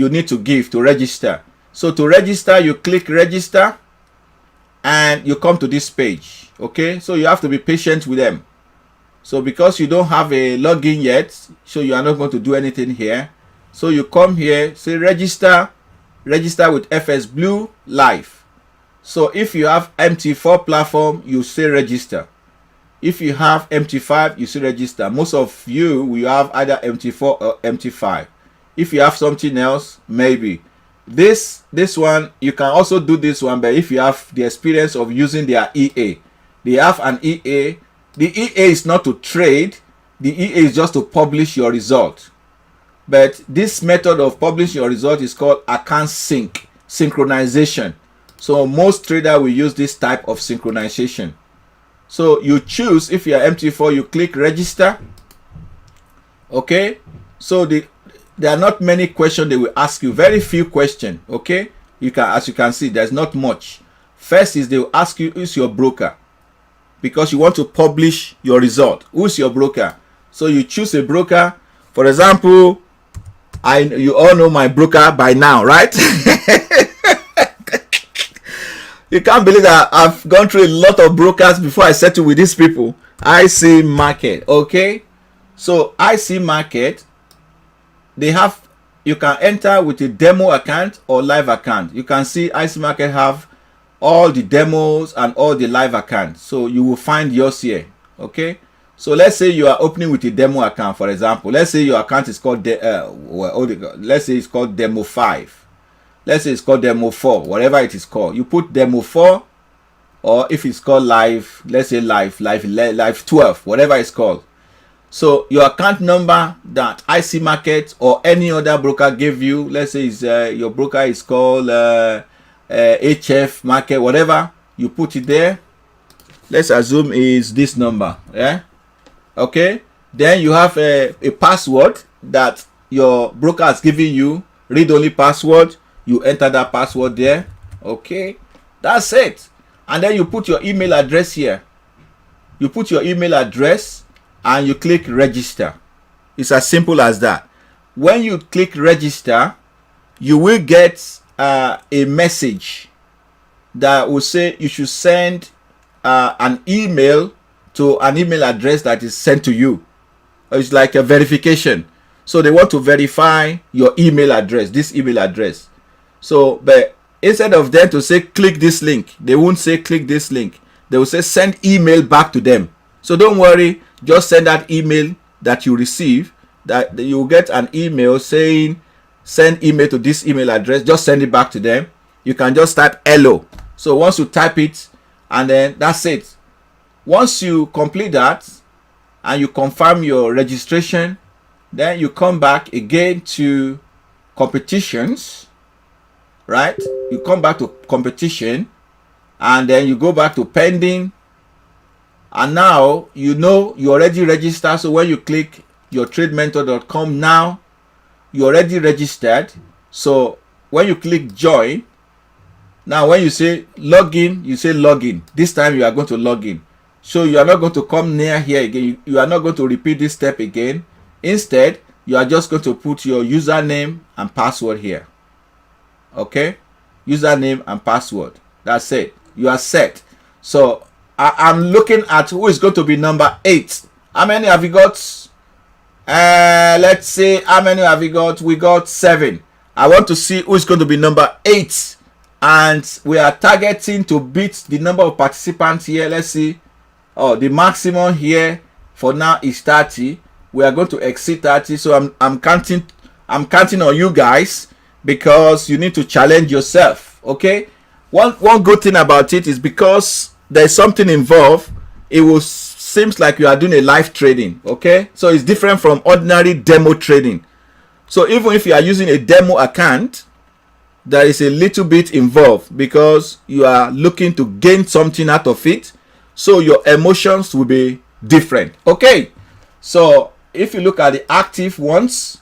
need to give to register. So to register, you click register and you come to this page. Okay, so you have to be patient with them. So because you don't have a login yet, so you are not going to do anything here. So you come here, say register with FS Blue Live. So if you have MT4 platform, you say register. If you have MT5, you say register. Most of you will have either MT4 or MT5. If you have something else, maybe this one, you can also do this one. But if you have the experience of using their EA, they have an EA. The EA is not to trade. The EA is just to publish your result. But this method of publishing your result is called account synchronization. So most traders will use this type of synchronization. So you choose, if you are MT4, you click register. Okay, so there are not many questions they will ask you, very few questions. Okay, as you can see, there's not much. First is they will ask you, who's your broker, because you want to publish your result. Who's your broker? So you choose a broker. For example, you all know my broker by now, right? You can't believe that I've gone through a lot of brokers before I settle with these people. IC Market. Okay, so IC Market, you can enter with a demo account or live account. You can see IC Market have all the demos and all the live accounts. So you will find yours here. Okay, so let's say you are opening with a demo account. For example, let's say your account is called let's say it's called demo 5. Let's say it's called demo 4, whatever it is called. You put demo 4, or if it's called live, let's say live 12, whatever it's called. So your account number that IC Market or any other broker gave you, let's say your broker is called HF Market, whatever, you put it there. Let's assume is this number. Yeah. Okay. Then you have a password that your broker has given you, read-only password. You enter that password there. Okay, that's it. And then you put your email address here. You put your email address and you click register. It's as simple as that. When you click register, you will get a message that will say you should send an email to an email address that is sent to you. It's like a verification. So they want to verify your email address, this email address. So, but instead of them to say click this link, they won't say click this link. They will say send email back to them. So don't worry, just send that email that you receive. That you will get an email saying send email to this email address. Just send it back to them. You can just type hello. So once you type it, and then that's it. Once you complete that and you confirm your registration, then you come back again to competitions. Right, you come back to competition and then you go back to pending, and now you know you already registered. So when you click your tradementor.com, now you already registered. So when you click join, now when you say login, you say login. This time you are going to log in. So you are not going to come near here again. You are not going to repeat this step again. Instead, you are just going to put your username and password here. Okay, username and password. That's it. You are set. So I'm looking at who is going to be number 8 How many have you got? Let's see, how many have we got? We got 7. I want to see who's going to be number 8. And we are targeting to beat the number of participants here. Let's see. Oh, the maximum here for now is 30. We are going to exceed 30. So I'm counting on you guys, because you need to challenge yourself. Okay. One good thing about it is, because there's something involved, it will seems like you are doing a live trading. Okay, so it's different from ordinary demo trading. So even if you are using a demo account, there is a little bit involved, because you are looking to gain something out of it, so your emotions will be different. Okay, so if you look at the active ones,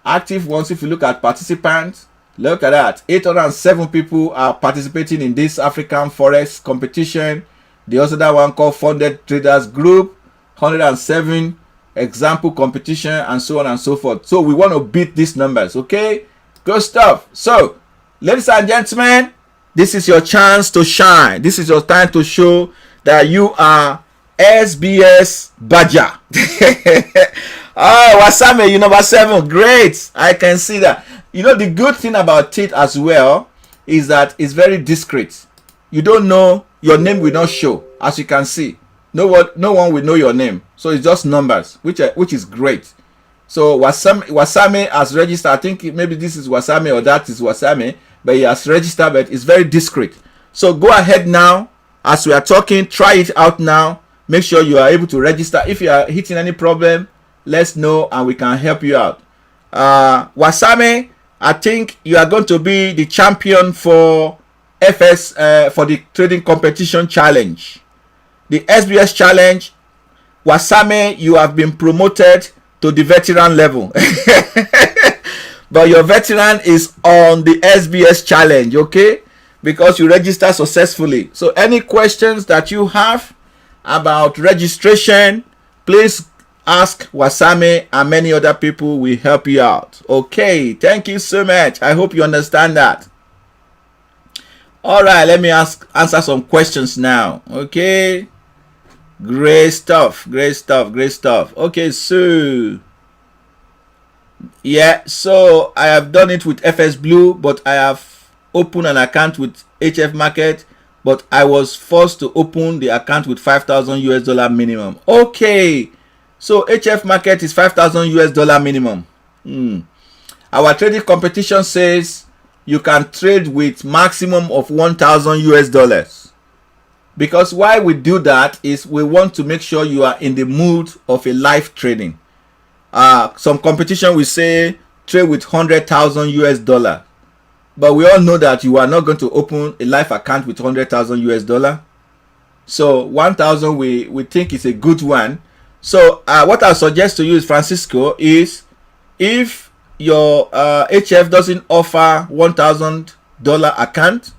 if you look at participants, look at that. 807 people are participating in this African Forex competition. The other one called Funded Traders Group, 107 example competition, and so on and so forth. So we want to beat these numbers. Okay, good stuff. So ladies and gentlemen, this is your chance to shine. This is your time to show that you are SBS Badger. Oh, Wasame, you number 7. Great. I can see that. You know, the good thing about it as well is that it's very discreet. You don't know, your name will not show. As you can see, no one will know your name. So it's just numbers, which is great. So Wasame has registered. I think maybe this is Wasame or that is Wasame, but he has registered, but it's very discreet. So go ahead now, as we are talking, try it out now. Make sure you are able to register. If you are hitting any problem, let's know and we can help you out. Wasame, I think you are going to be the champion for FS for the trading competition challenge, the SBS challenge. Wasame, you have been promoted to the veteran level. But your veteran is on the SBS challenge, okay, because you register successfully. So any questions that you have about registration, please ask Wasame, and many other people will help you out. Okay, thank you so much. I hope you understand that. All right, let me answer some questions now. Okay, great stuff. Okay, so yeah, so I have done it with FS Blue, but I have opened an account with HF Market, but I was forced to open the account with $5,000 minimum. Okay, so HF Market is $5,000 minimum. Our trading competition says you can trade with maximum of $1,000. Because why we do that is we want to make sure you are in the mood of a live trading. Some competition will say trade with $100,000, but we all know that you are not going to open a live account with $100,000. So 1,000 we think is a good one. So what I suggest to you is, Francisco, is if your HF doesn't offer $1,000 account,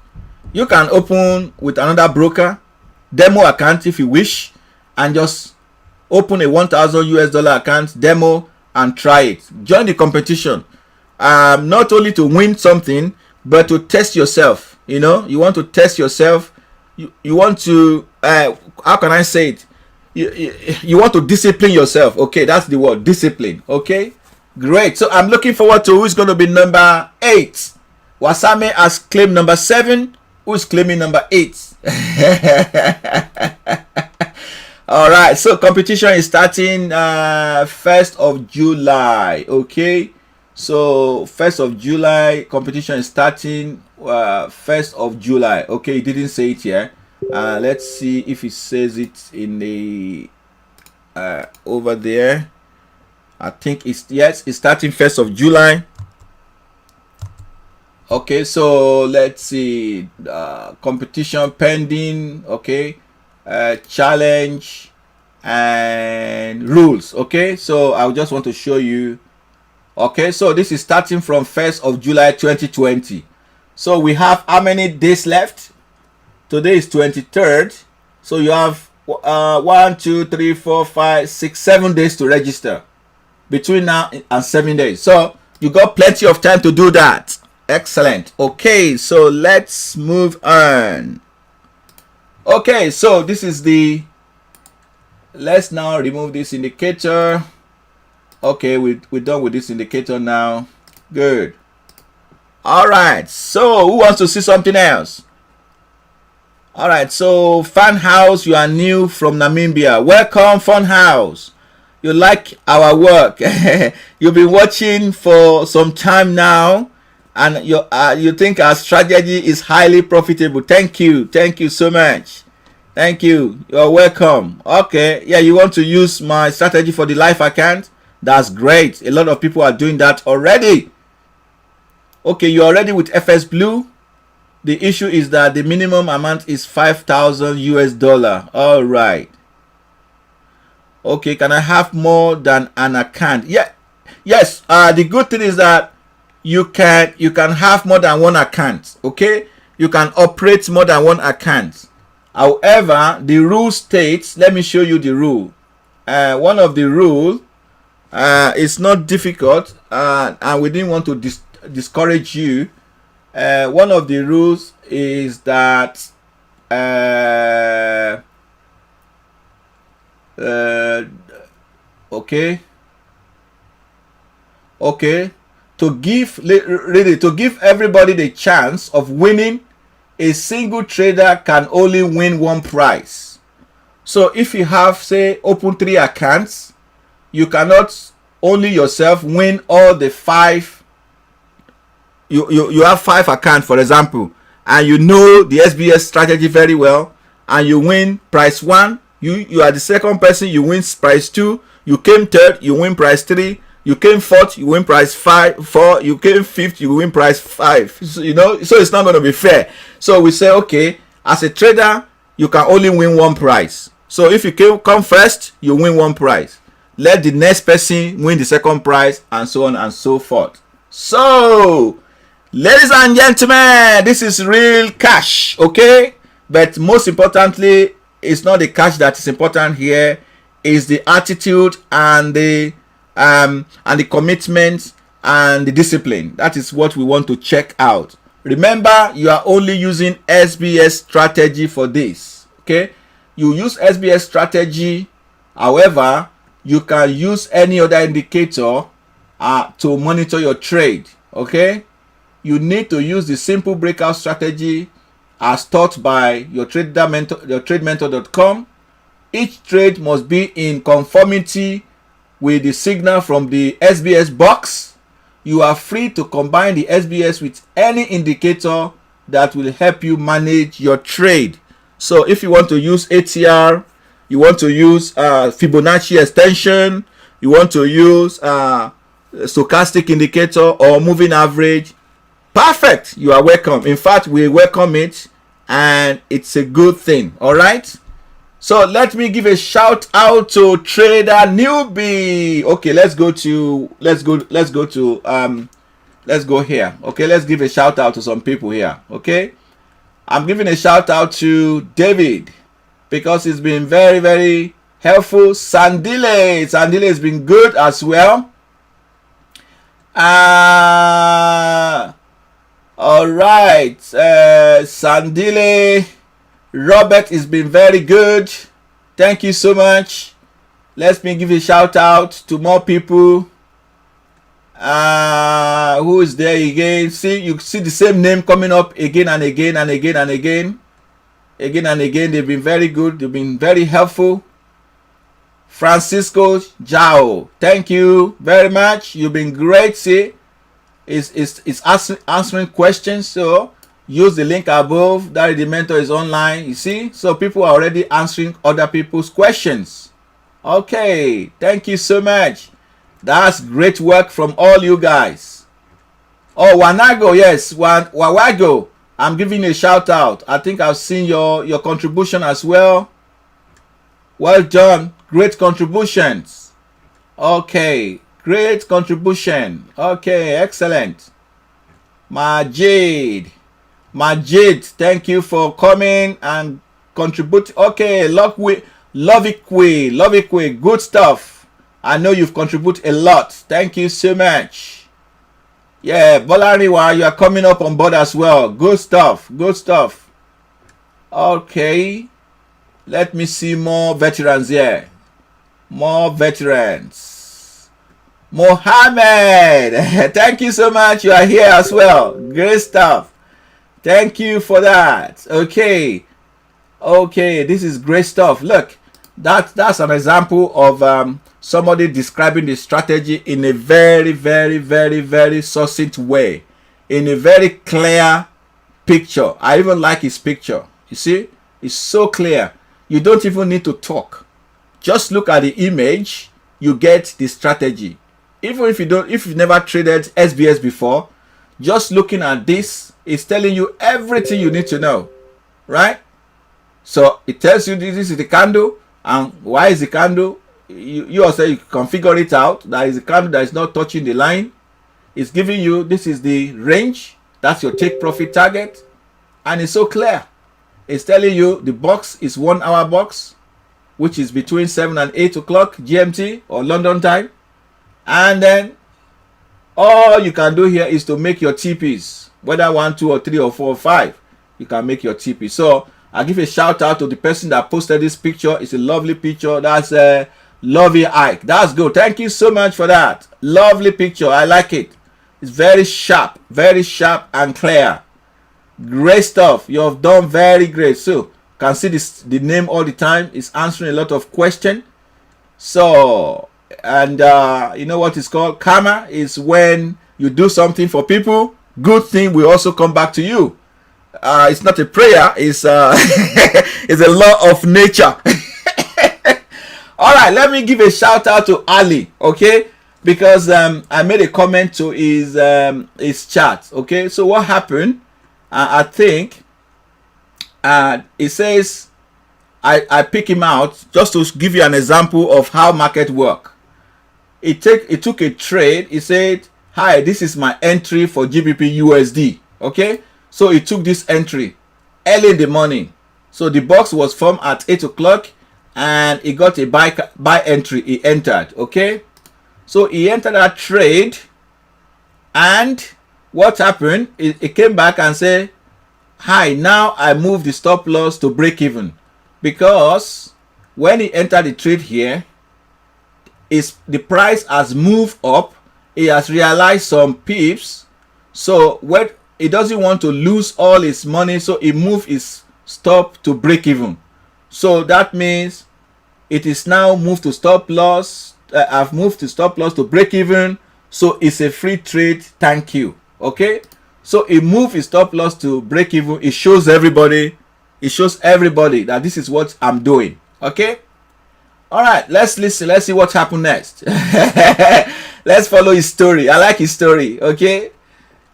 you can open with another broker demo account if you wish, and just open a $1,000 account demo and try it. Join the competition, not only to win something, but to test yourself. You know, you want to test yourself. You want to how can I say it? You want to discipline yourself. Okay, that's the word, discipline. Okay, great. So I'm looking forward to who's going to be number 8. Wasame has claimed number 7. Who's claiming number 8? All right, so competition is starting 1st of July. Okay, so 1st of July competition is starting 1st of July. Okay, he didn't say it here. Let's see if he says it in the over there. I think it's starting 1st of July. Okay, so let's see, competition pending. Okay, challenge and rules. Okay, so I just want to show you. Okay, so this is starting from 1st of July 2020. So we have how many days left? Today is 23rd. So you have 1, 2, 3, 4, 5, 6, 7 days to register between now and 7 days. So you got plenty of time to do that. Excellent. Okay, so let's move on. Okay, so this is the let's now remove this indicator. Okay, we're done with this indicator now. Good. All right, so who wants to see something else? All right, so Fan House, you are new from Namibia. Welcome, Fun House. You like our work. You've been watching for some time now, and you think our strategy is highly profitable. Thank you so much. Thank you. You're welcome. Okay, yeah, you want to use my strategy for the live account? That's great. A lot of people are doing that already. Okay, you're already with FS Blue. The issue is that the minimum amount is $5,000 US. All right. Okay, can I have more than an account? Yeah, yes. The good thing is that you can have more than one account. Okay, you can operate more than one account. However, the rule states, let me show you the rule. One of the rule is not difficult, and we didn't want to discourage you. One of the rules is that okay, to give everybody the chance of winning, a single trader can only win one prize. So if you have, say, open 3 accounts, you cannot only yourself win all the 5. You have 5 accounts, for example, and you know the SBS strategy very well, and you win prize 1. You are the second person, you win prize 2. You came third, you win prize 3. You came fourth, you win prize 4. You came fifth, you win prize 5. So, so it's not going to be fair. So we say, okay, as a trader, you can only win one prize. So if you come first, you win one prize. Let the next person win the second prize, and so on and so forth. So, ladies and gentlemen, this is real cash, okay? But most importantly, it's not the cash that is important here. It's the attitude and the commitment and the discipline. That is what we want to check out. Remember, you are only using SBS strategy for this, okay? You use SBS strategy. However, you can use any other indicator to monitor your trade, okay? You need to use the Simple Breakout Strategy as taught by your tradementor.com. Each trade must be in conformity with the signal from the SBS box. You are free to combine the SBS with any indicator that will help you manage your trade. So if you want to use ATR, you want to use Fibonacci extension, you want to use stochastic indicator or moving average, perfect, you are welcome. In fact, we welcome it, and it's a good thing. All right, so let me give a shout out to Trader Newbie. Okay, let's go here. Okay, let's give a shout out to some people here. Okay, I'm giving a shout out to David because he's been very, very helpful. Sandile has been good as well. All right, Sandile, Robert has been very good. Thank you so much. Let me give a shout out to more people. Who is there again? See, you see the same name coming up again and again and again and again. Again and again, they've been very good. They've been very helpful. Francisco Jao, thank you very much. You've been great. See, it's answering questions. So use the link above. That the mentor is online. You see, so people are already answering other people's questions. Okay, thank you so much. That's great work from all you guys. Oh, Wanago, yes, Wawago. I'm giving you a shout out. I think I've seen your contribution as well. Well done. Great contributions. Okay, great contribution. Okay, excellent. Majid, thank you for coming and contributing. Okay, Lovikwe, good stuff. I know you've contributed a lot. Thank you so much. Yeah, Bolariwa, you are coming up on board as well. Good stuff. Okay, let me see more veterans here. More veterans. Mohammed, thank you so much. You are here as well. Great stuff. Thank you for that. Okay. Okay, this is great stuff. Look, that's an example of somebody describing the strategy in a very, very, very, very succinct way, in a very clear picture. I even like his picture. You see, it's so clear. You don't even need to talk. Just look at the image, you get the strategy. Even if you've never traded SBS before, just looking at this is telling you everything you need to know, right? So it tells you this is the candle, and why is the candle? You also you configure it out. That is the candle that is not touching the line. It's giving you this is the range. That's your take profit target, and it's so clear. It's telling you the box is 1 hour box, which is between 7 and 8 o'clock GMT or London time, and then all you can do here is to make your TPs, whether 1, 2, or 3, or 4, or 5. You can make your TP. So I'll give a shout out to the person that posted this picture. It's a lovely picture. That's a lovely Ike. That's good. Thank you so much for that. Lovely picture. I like it. It's very sharp and clear. Great stuff. You have done very great. So you can see this, the name all the time. It's answering a lot of questions. So, and you know what it's called? Karma is when you do something for people. Good thing will also come back to you. It's not a prayer, it's it's a law of nature. All right, let me give a shout out to Ali, okay, because I made a comment to his chat. Okay, so what happened? I think it says I pick him out just to give you an example of how market work. It took a trade. It said, hi, this is my entry for GBP USD. Okay, so it took this entry early in the morning. So the box was formed at 8 o'clock and he got a buy entry. He entered. Okay, so he entered that trade, and what happened? It came back and said, hi, now I move the stop loss to break even, because when he entered the trade here, the price has moved up. He has realized some pips, so when he doesn't want to lose all his money, so he moved his stop to break even. So that means it is now moved to stop loss. I've moved to stop loss to break even, so it's a free trade. Thank you. Okay, so he moved his stop loss to break even. It shows everybody. It shows everybody that this is what I'm doing. Okay. All right, let's listen. Let's see what happened next. Let's follow his story. I like his story. Okay,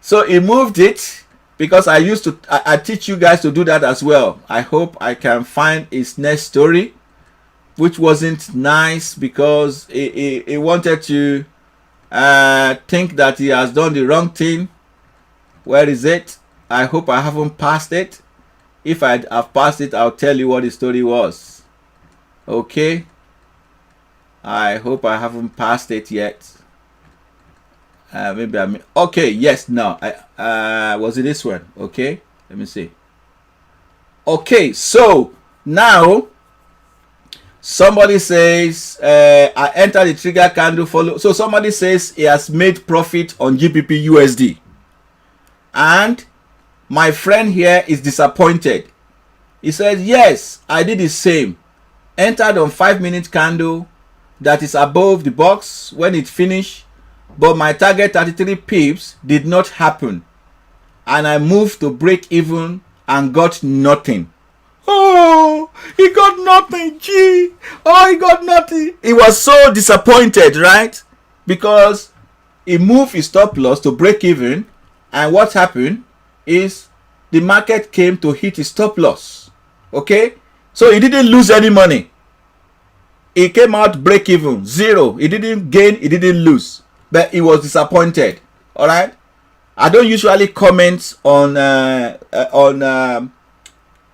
so he moved it because I teach you guys to do that as well. I hope I can find his next story, which wasn't nice because he wanted to think that he has done the wrong thing. Where is it? I hope I haven't passed it. If I have passed it, I'll tell you what the story was. Okay, I hope I haven't passed it yet. Maybe I'm okay. Yes, no. Was it this one? Okay, let me see. Okay, so now somebody says I enter the trigger candle follow. So somebody says he has made profit on GBP USD, and my friend here is disappointed. He says, yes, I did the same. Entered on 5-minute candle that is above the box when it finished, but my target 33 pips did not happen, and I moved to break even and got nothing. Oh, he got nothing. Gee, oh, he got nothing. He was so disappointed, right? Because he moved his stop loss to break even, and what happened is the market came to hit his stop loss. Okay, so he didn't lose any money. He came out break even, zero. He didn't gain, he didn't lose, but he was disappointed. All right, I don't usually comment on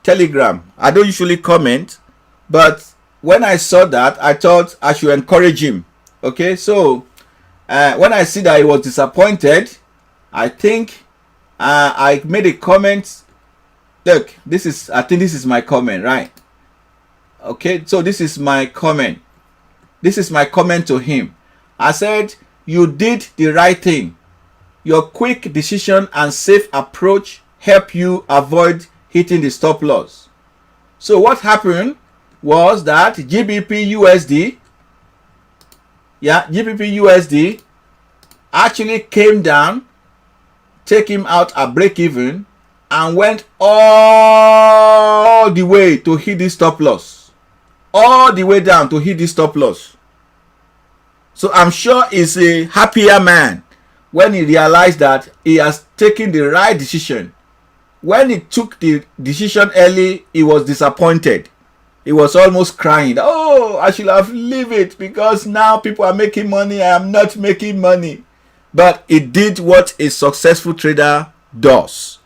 Telegram. I don't usually comment, but when I saw that, I thought I should encourage him. Okay, so when I see that he was disappointed, I think I made a comment. Look, I think this is my comment, right? Okay, so this is my comment. This is my comment to him. I said, you did the right thing. Your quick decision and safe approach help you avoid hitting the stop loss. So what happened was that GBP USD actually came down, take him out at break even, and went all the way to hit this stop loss. All the way down to hit this stop loss. So I'm sure he's a happier man when he realized that he has taken the right decision. When he took the decision early, he was disappointed. He was almost crying. Oh, I should have leave it because now people are making money. I am not making money. But he did what a successful trader does.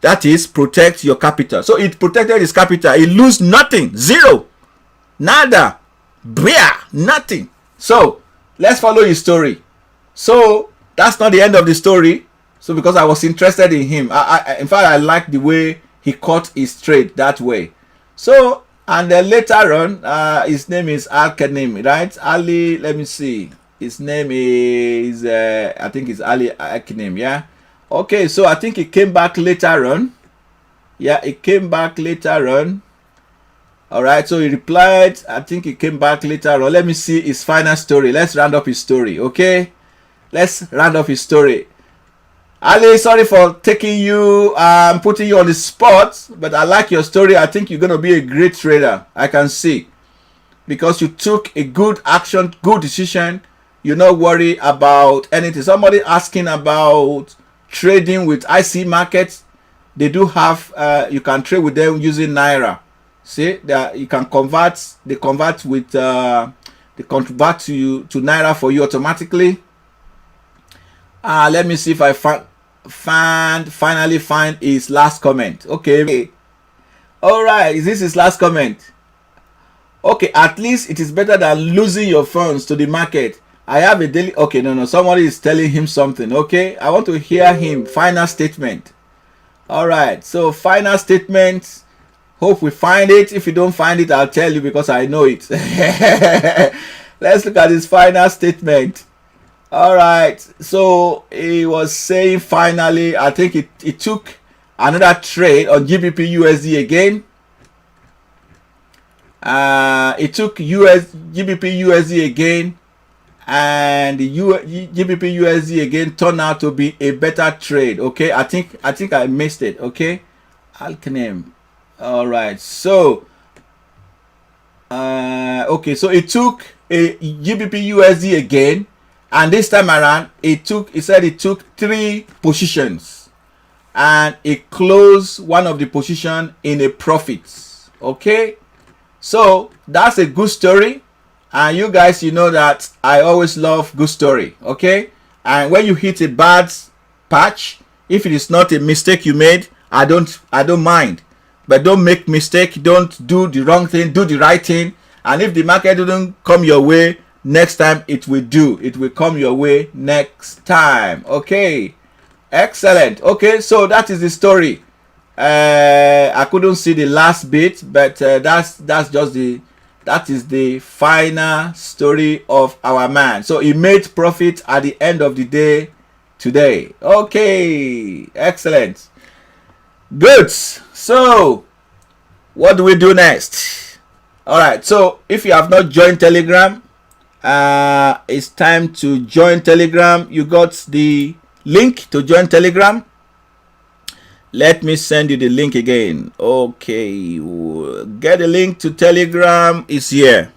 That is, protect your capital. So it protected his capital. He lose nothing. Zero. Nada. Bear. Nothing. So let's follow his story. So that's not the end of the story. So because I was interested in him, in fact, I like the way he caught his trade that way. So, and then later on, his name is Al-Kanim, right? Ali, let me see. His name is, I think it's Ali Al-Kanim, yeah? Okay, so I think he came back later on. Yeah, he came back later on. All right, so he replied. I think he came back later on. Let me see his final story. Let's round up his story, okay? Let's round up his story. Ali, sorry for taking you, putting you on the spot, but I like your story. I think you're going to be a great trader. I can see. Because you took a good action, good decision. You're not worried about anything. Somebody asking about trading with IC markets. They do have, you can trade with them using Naira. See, that you can convert, they convert with, they convert to Naira for you automatically. Let me see if I finally find his last comment. Okay. All right, is this his last comment? Okay, at least it is better than losing your funds to the market. I have a daily. Okay, no, somebody is telling him something. Okay, I want to hear him. Final statement. All right, so final statement. Hope we find it. If you don't find it, I'll tell you because I know it. Let's look at his final statement. All right, so he was saying finally, I think it took another trade on GBP USD again. It took GBP USD again, and the GBP USD again turned out to be a better trade. Okay, I think I missed it. Okay, Al-Kanim. All right, so okay, so it took a GBP USD again. And this time around, it said it took 3 positions. And it closed one of the position in a profit. Okay? So, that's a good story. And you guys, you know that I always love good story. Okay? And when you hit a bad patch, if it is not a mistake you made, I don't mind. But don't make mistake. Don't do the wrong thing. Do the right thing. And if the market doesn't come your way, next time it will come your way next time. Okay, excellent. Okay, so that is the story. I couldn't see the last bit, but that is the final story of our man. So he made profit at the end of the day today. Okay, excellent, good. So what do we do next? All right, so if you have not joined Telegram, it's time to join Telegram. You got the link to join Telegram. Let me send you the link again. Okay, get the link to Telegram. Is here.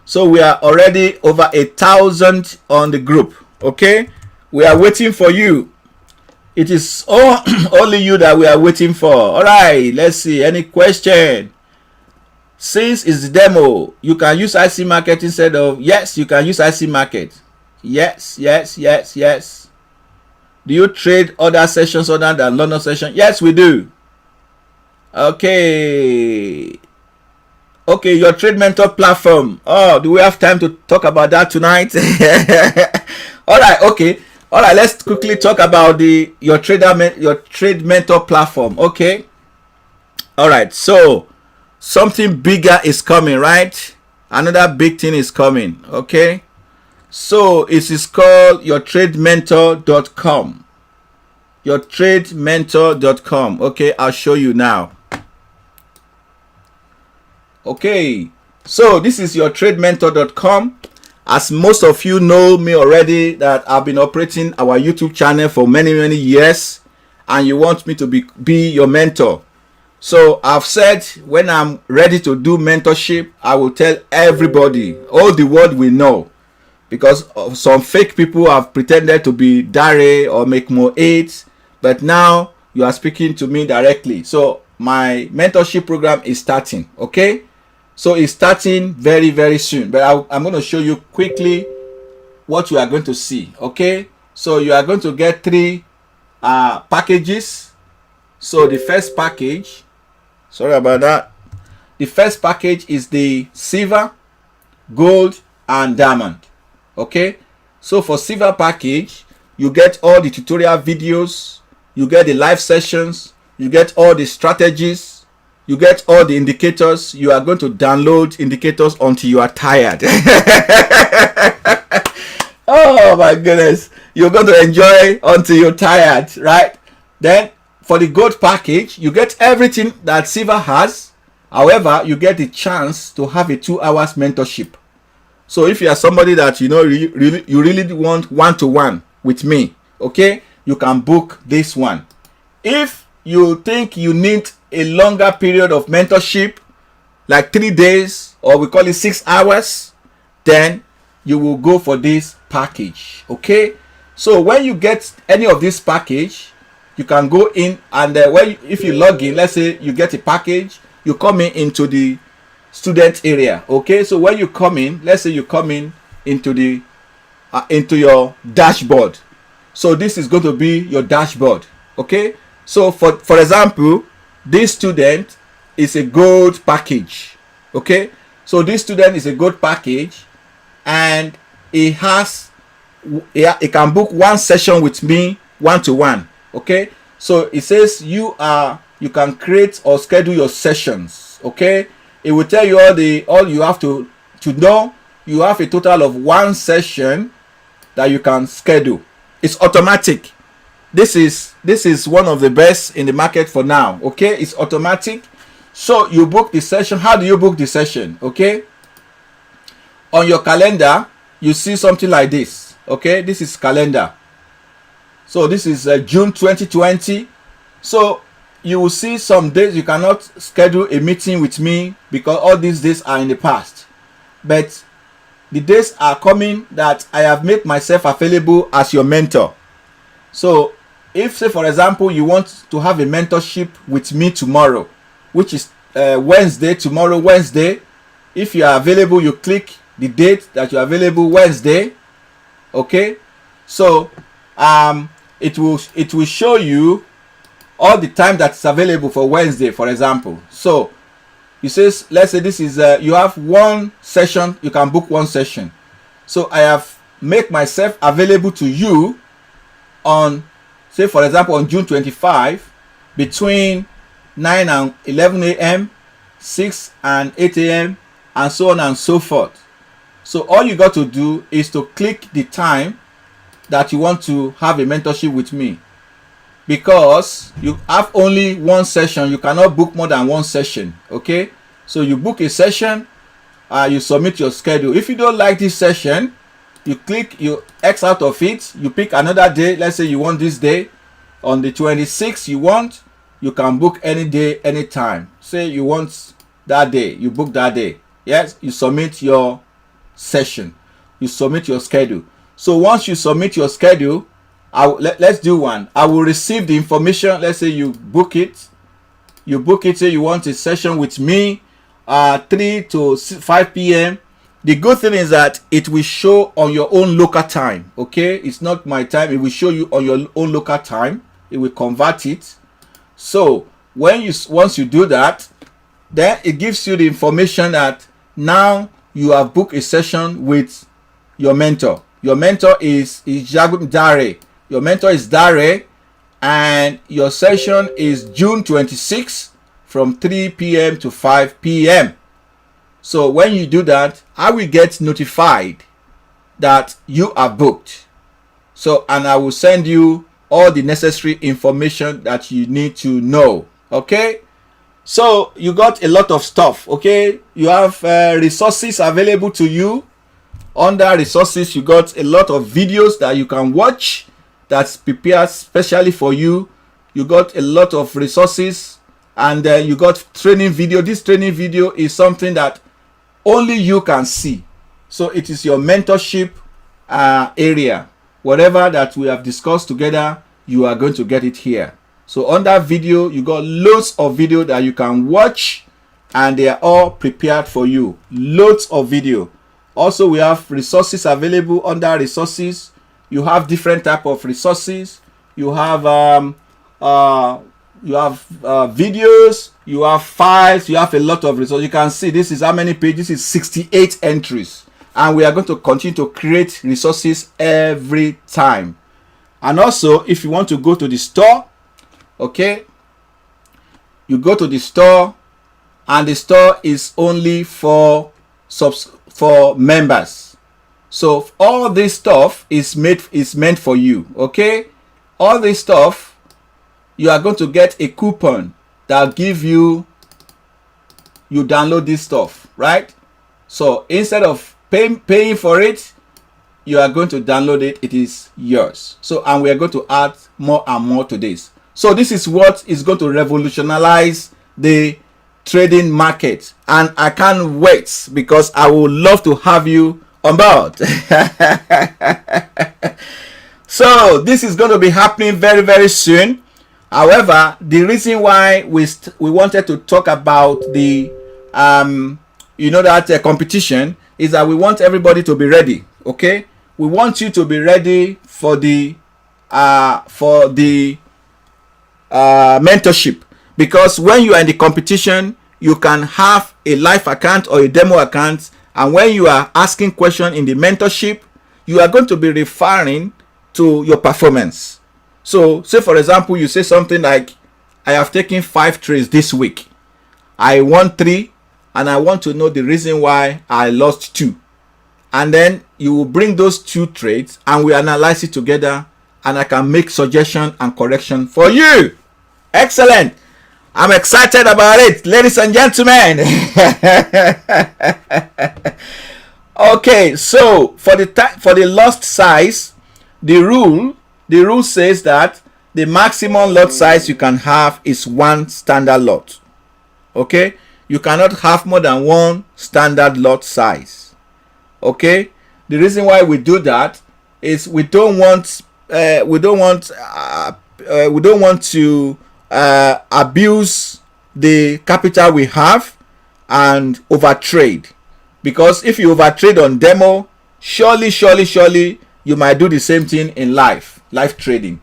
So we are already over 1,000 on the group. Okay, we are waiting for you. It is only you that we are waiting for. All right, let's see. Any question? Since it's the demo, you can use IC market instead of, yes, you can use IC market. Yes. Do you trade other sessions other than London session? Yes, we do. Okay, your trade mentor platform. Oh, do we have time to talk about that tonight? All right, okay. All right, let's quickly talk about your trade mentor platform. Okay. All right, so something bigger is coming, right? Another big thing is coming. Okay, so it is called yourtradementor.com. yourtradementor.com. Okay, I'll show you now. Okay, so this is yourtradementor.com. As most of you know me already, that I've been operating our YouTube channel for many years, and you want me to be your mentor. So I've said when I'm ready to do mentorship, I will tell everybody, all the world will know, because some fake people have pretended to be Dare or make more aids, but now you are speaking to me directly. So my mentorship program is starting. Okay, so it's starting very soon, but I'm going to show you quickly what you are going to see. Okay, so you are going to get 3 packages. So the first package, sorry about that, the first package is the silver, gold and diamond. Okay, so for silver package, you get all the tutorial videos, you get the live sessions, you get all the strategies, you get all the indicators. You are going to download indicators until you are tired. Oh my goodness, you're going to enjoy until you're tired, right? Then for the gold package, you get everything that silver has. However, you get the chance to have a 2 hours mentorship. So if you are somebody that you really want one-to-one with me, okay, you can book this one. If you think you need a longer period of mentorship, like 3 days, or we call it 6 hours, then you will go for this package. Okay, so when you get any of this package, you can go in and if you log in, let's say you get a package, you come into the student area. Okay, so when you come in, let's say you come in into the into your dashboard. So this is going to be your dashboard. Okay, so for example, this student is a gold package. Okay, so this student is a gold package, and he can book 1 session with me, one-to-one. Okay, so it says you can create or schedule your sessions. Okay, it will tell you all you have to know. You have a total of 1 session that you can schedule. It's automatic. This is one of the best in the market for now. Okay, it's automatic. So you book the session. How do you book the session? Okay, on your calendar you see something like this. Okay, this is calendar. So this is June 2020. So you will see some days you cannot schedule a meeting with me because all these days are in the past, but the days are coming that I have made myself available as your mentor. So if, say for example, you want to have a mentorship with me tomorrow, which is Wednesday, tomorrow Wednesday, if you are available, you click the date that you are available, Wednesday. Okay, so it will show you all the time that's available for Wednesday, for example. So it says, let's say this is you have 1 session, you can book 1 session. So I have made myself available to you on, say for example, on June 25 between 9 and 11 a.m., 6 and 8 a.m., and so on and so forth. So all you got to do is to click the time that you want to have a mentorship with me, because you have only 1 session. You cannot book more than 1 session. Okay, so you book a session, you submit your schedule. If you don't like this session, you X out of it, you pick another day. Let's say you want this day on the 26th, you can book any day, anytime. Say you want that day, you book that day. Yes, you submit your session, you submit your schedule. So once you submit your schedule, let's do one. I will receive the information. Let's say you book it, say you want a session with me 3 to 5 p.m. The good thing is that it will show on your own local time. Okay, it's not my time, it will show you on your own local time. It will convert it. So once you do that, then it gives you the information that now you have booked a session with your mentor. Your mentor is Dare. Your mentor is Dare, and your session is June 26th from 3 p.m. to 5 p.m. So when you do that, I will get notified that you are booked. So, and I will send you all the necessary information that you need to know. Okay, so you got a lot of stuff. Okay, you have resources available to you. Under resources, you got a lot of videos that you can watch that's prepared specially for you. You got a lot of resources, and you got training video. This training video is something that only you can see. So it is your mentorship area. Whatever that we have discussed together, you are going to get it here. So under video, you got loads of video that you can watch, and they are all prepared for you. Loads of video. Also, we have resources available under resources. You have different type of resources. You have videos. You have files. You have a lot of resources. You can see this is how many pages. This is 68 entries, and we are going to continue to create resources every time. And also, if you want to go to the store, okay, you go to the store, and the store is only for members. So all this stuff is meant for you. Okay, all this stuff, you are going to get a coupon that give you download this stuff, right? So instead of paying for it, you are going to download it. It is yours. So, and we are going to add more and more to this. So this is what is going to revolutionize the trading market, and I can't wait, because I would love to have you on board. So this is going to be happening very, very soon. However, the reason why we wanted to talk about the competition is that we want everybody to be ready. Okay, we want you to be ready for the mentorship. Because when you are in the competition, you can have a live account or a demo account, and when you are asking questions in the mentorship, you are going to be referring to your performance. So say for example, you say something like, I have taken 5 trades this week, I won 3, and I want to know the reason why I lost 2. And then you will bring those 2 trades and we analyze it together, and I can make suggestion and correction for you. Excellent. I'm excited about it, ladies and gentlemen. Okay, so for the lot size, the rule says that the maximum lot size you can have is 1 standard lot. Okay, you cannot have more than 1 standard lot size. Okay, the reason why we do that is we don't want to abuse the capital we have and overtrade. Because if you overtrade on demo, surely you might do the same thing in live trading.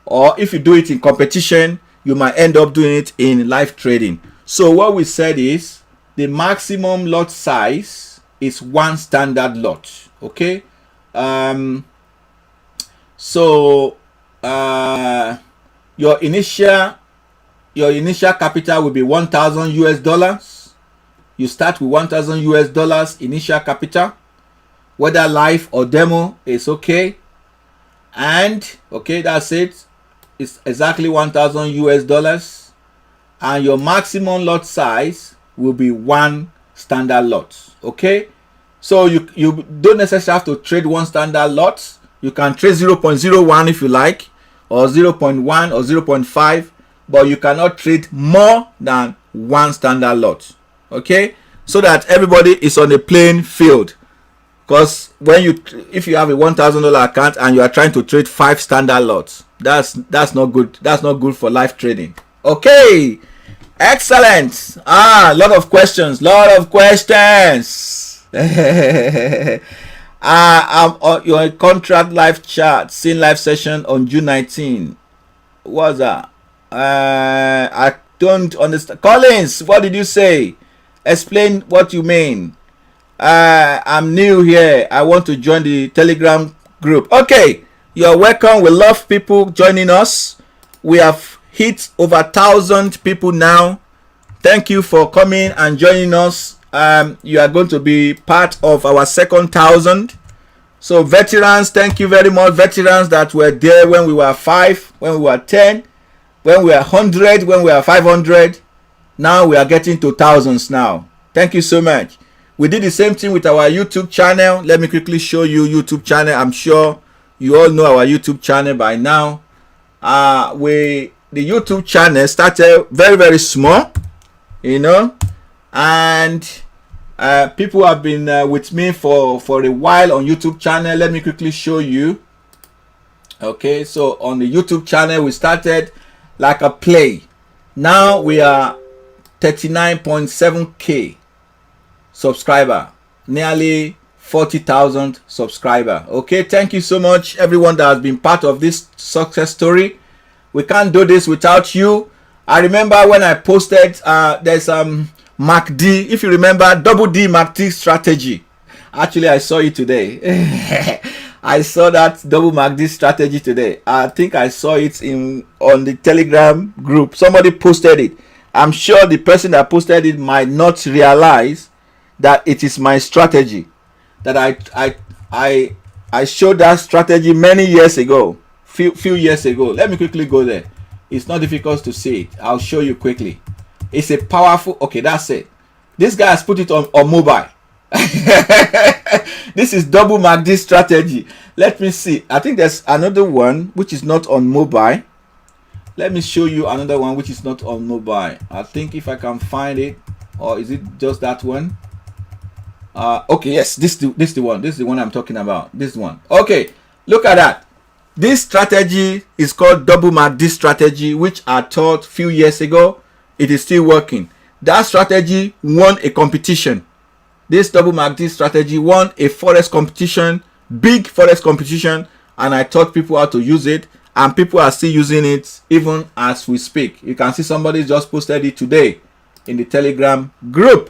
Or if you do it in competition, you might end up doing it in live trading. So what we said is the maximum lot size is 1 standard lot. Okay, your initial capital will be $1,000. You start with $1,000 initial capital, whether live or demo is okay. And okay, that's it. It's exactly $1,000, and your maximum lot size will be 1 standard lot. Okay, so you don't necessarily have to trade 1 standard lot. You can trade 0.01 if you like, or 0.1 or 0.5, but you cannot trade more than 1 standard lot. Okay, so that everybody is on the playing field. Because if you have a $1,000 account and you are trying to trade 5 standard lots, that's not good. That's not good for live trading. Okay, excellent. Lot of questions. I'm on your contract live chat, seen live session on June 19. What's that? I don't understand. Collins, what did you say? Explain what you mean. I'm new here. I want to join the Telegram group. Okay, you're welcome. We love people joining us. We have hit over 1,000 people now. Thank you for coming and joining us you are going to be part of our second 1,000. So veterans, thank you very much. Veterans that were there when we were 5, when we were 10, when we were 100, when we were 500. Now we are getting to thousands now. Thank you so much. We did the same thing with our YouTube channel. Let me quickly show you YouTube channel. I'm sure you all know our YouTube channel by now. The YouTube channel started very, very small, you know, and people have been with me for a while on YouTube channel. Let me quickly show you. Okay, so on the YouTube channel we started like a play. Now we are 39.7k subscriber, nearly 40,000 subscriber. Okay, thank you so much everyone that has been part of this success story. We can't do this without you. I remember when I posted there's MACD, if you remember, double D MACD strategy. Actually, I saw it today. I saw that double MACD strategy today. I think I saw it on the Telegram group. Somebody posted it. I'm sure the person that posted it might not realize that it is my strategy. That I showed that strategy many years ago, few years ago. Let me quickly go there. It's not difficult to see it. I'll show you quickly. It's a powerful. Okay, that's it. This guy has put it on mobile. This is double MACD strategy. Let me see. I think there's another one which is not on mobile. Let me show you another one which is not on mobile. I think if I can find it, or is it just that one? Okay, yes, this is the one. This is the one I'm talking about. This one. Okay, look at that. This strategy is called double MACD strategy, which I taught a few years ago. It is still working. That strategy won a competition. This double MACD strategy won a forex competition, big forex competition, and I taught people how to use it. And people are still using it even as we speak. You can see somebody just posted it today in the Telegram group.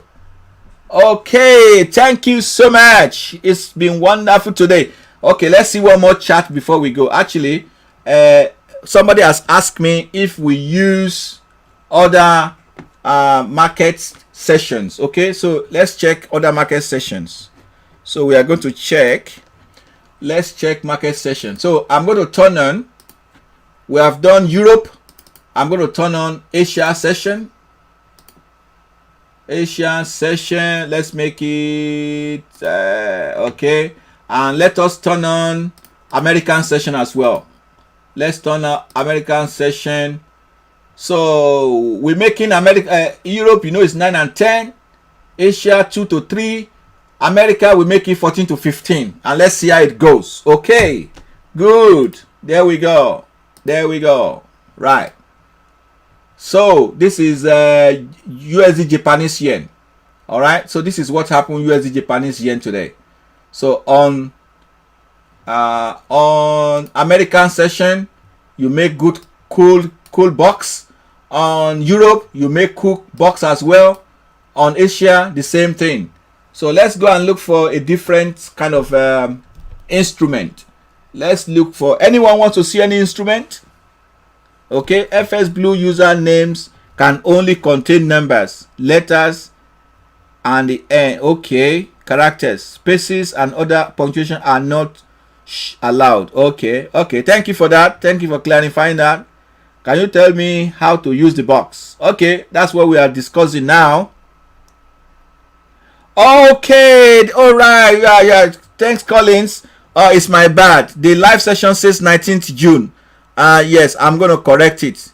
Okay, thank you so much. It's been wonderful today. Okay, let's see one more chat before we go. Actually, somebody has asked me if we use other market sessions. Okay, so let's check other market sessions. So we are going to check. Let's check market session. So I'm going to turn on. We have done Europe. I'm going to turn on Asia session. Asia session. Let's make it okay. And let us turn on American session as well. Let's turn on American session. So we're making Europe, you know, it's 9 and 10. Asia 2 to 3. America, we make it 14 to 15. And let's see how it goes. Okay. Good. There we go. There we go. Right. So this is USD Japanese yen. All right. So this is what happened USD Japanese yen today. So on American session, you make good cool box. On Europe, you make cool box as well. On Asia, the same thing. So let's go and look for a different kind of instrument. Let's look for, anyone wants to see any instrument? Okay, FS Blue usernames can only contain numbers, letters, and the end. Okay, characters, spaces, and other punctuation are not allowed. Okay, thank you for that. Thank you for clarifying that. Can you tell me how to use the box? Okay, that's what we are discussing now. Okay, all right, yeah. Thanks, Collins. It's my bad. The live session says 19th June. Yes, I'm going to correct it.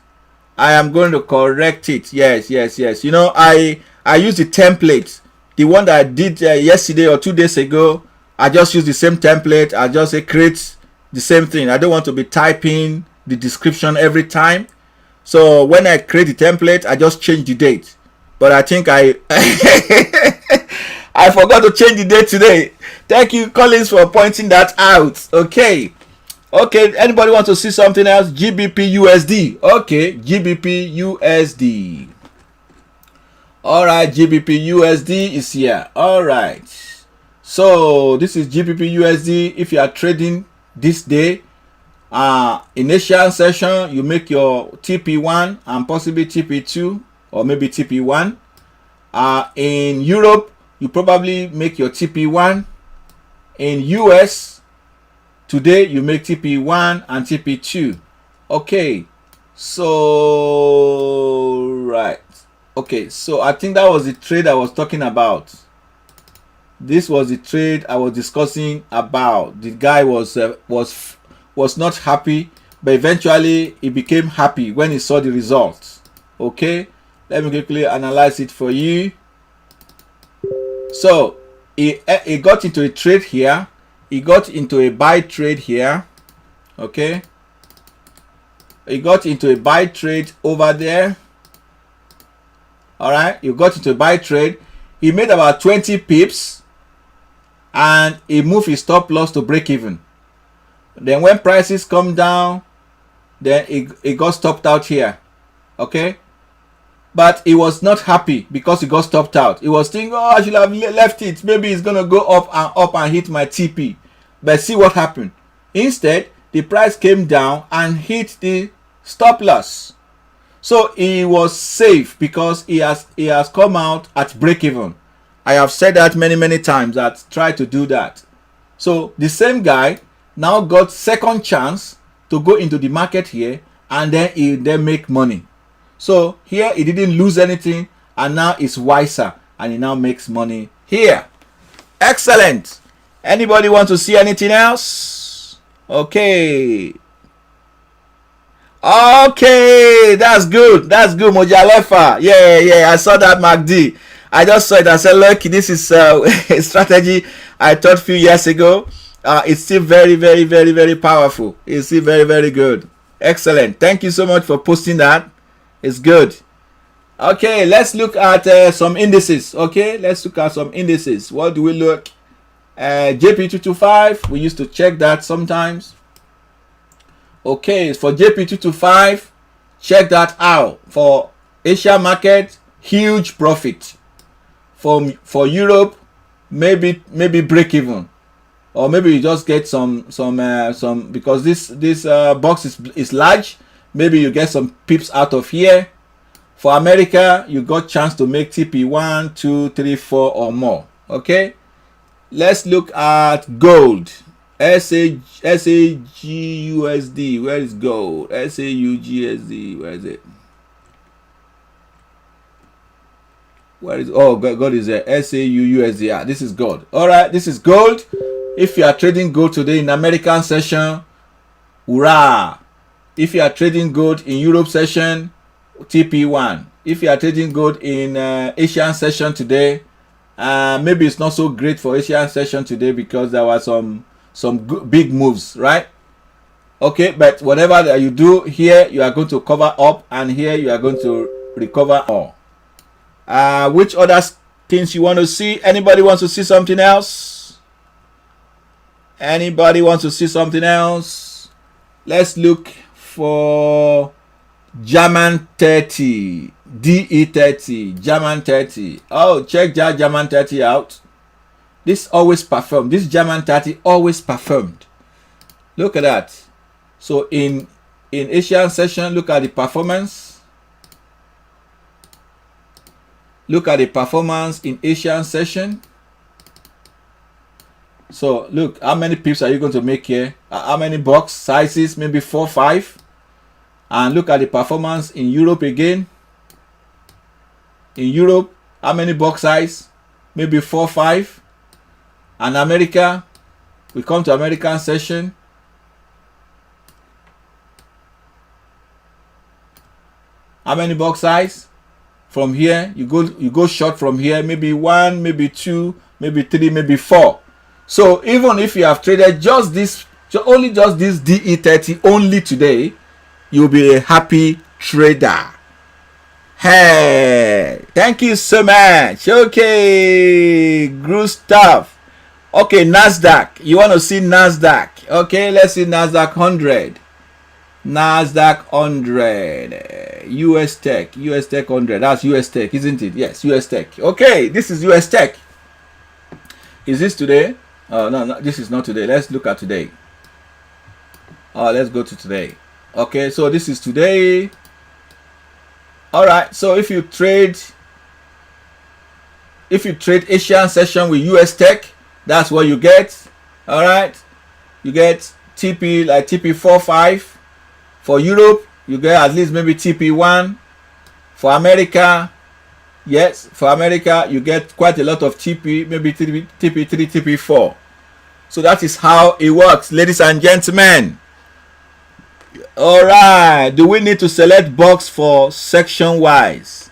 I am going to correct it. Yes. You know, I use the template. The one that I did yesterday or 2 days ago. I just use the same template. I just say create the same thing. I don't want to be typing the description every time. So when I create the template, I just change the date. But I think I forgot to change the date today. Thank you, Collins, for pointing that out. Okay, anybody want to see something else? GBP USD. Okay, GBP USD. All right, GBP USD is here. All right. So this is GBP USD. If you are trading this day, in Asian session, you make your TP1 and possibly TP2 or maybe TP1. In Europe, you probably make your TP1. In US, today you make TP1 and TP2. Okay, so right. Okay, so I think that was the trade I was talking about. This was the trade I was discussing about. The guy was not happy, but eventually he became happy when he saw the results. Okay, let me quickly analyze it for you. So he got into a trade here. He got into a buy trade here. Okay, he got into a buy trade over there. All right, you got into a buy trade. He made about 20 pips and he moved his stop loss to break even. Then when prices come down, then it got stopped out here. Okay, but he was not happy because he got stopped out. He was thinking, oh, I should have left it. Maybe it's gonna go up and hit my TP. But see what happened. Instead, the price came down and hit the stop loss. So he was safe because he has come out at break even. I have said that many times, that try to do that. So the same guy now got second chance to go into the market here, and then he make money. So here he didn't lose anything, and now he's wiser and he now makes money here. Excellent. Anybody want to see anything else? Okay. Okay, that's good. That's good, Mojalefa. Yeah, I saw that, MACD. I just saw it. I said, look, this is a strategy I taught a few years ago. It's still very powerful. It's still very good. Excellent. Thank you so much for posting that. It's good. Okay, let's look at some indices. Okay, let's look at some indices. What do we look? JP225. We used to check that sometimes. Okay, for JP225, check that out. For Asia market, huge profit. For Europe, maybe break even, or maybe you just get some because this box is large. Maybe you get some pips out of here. For America, you got chance to make TP 1, 2, 3, 4 or more. Okay, let's look at gold. SAGUSD. Where is gold? SAUGSD. Where is it? Where is, oh, God is there. SAUUSD. Ah, this is gold. All right, this is gold. If you are trading gold today in American session, hurrah. If you are trading gold in Europe session, TP1. If you are trading gold in Asian session today, maybe it's not so great for Asian session today because there were some big moves, right? Okay, but whatever that you do here, you are going to cover up, and here you are going to recover more. Which other things you want to see? Anybody wants to see something else? Anybody wants to see something else? Let's look for German 30, DE30, German 30. Oh, check that German 30 out. This always performed. This German 30 always performed. Look at that. So in Asian session, look at the performance. Look at the performance in Asian session. So look, how many pips are you going to make here? How many box sizes? Maybe 4, 5. And look at the performance in Europe again. In Europe, how many box size? Maybe 4, 5. And America, we come to American session. How many box size? From here, you go short from here, maybe 1, maybe 2, maybe 3, maybe 4. So even if you have traded just this DE30 only today, you'll be a happy trader. Hey, thank you so much. Okay, good stuff. Okay, Nasdaq. You want to see Nasdaq? Okay, let's see Nasdaq 100. Nasdaq 100, US Tech 100. That's US Tech, isn't it? Yes, US Tech. Okay, this is US Tech. Is this today? No, this is not today. Let's look at today. Let's go to today. Okay, so this is today. All right, so if you trade if you trade Asian session with US Tech, that's what you get. All right, you get TP like TP45. For Europe, you get at least maybe TP1. For America, yes, for America, you get quite a lot of TP, maybe TP3, TP4. So that is how it works, ladies and gentlemen. All right, do we need to select box for section wise?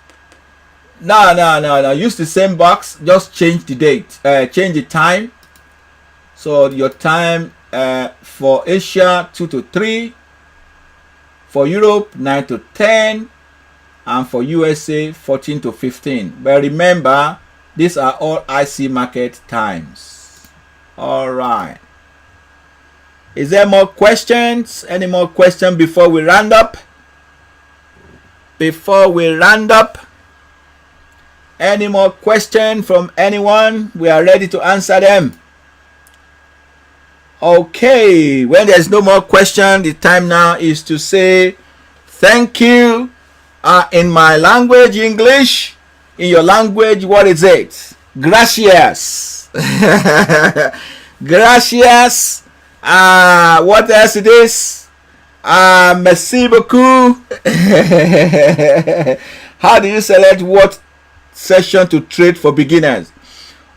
No. Use the same box, just change the date, change the time. So your time for Asia 2 to 3, for Europe 9 to 10, and for USA 14 to 15. But remember, these are all IC market times. All right. Is there more questions? Any more questions before we round up? Any more questions from anyone? We are ready to answer them. Okay, when there's no more question, the time now is to say thank you. In my language, English. In your language, what is it? Gracias. Gracias. What else it is? Merci beaucoup. How do you select what session to trade for beginners?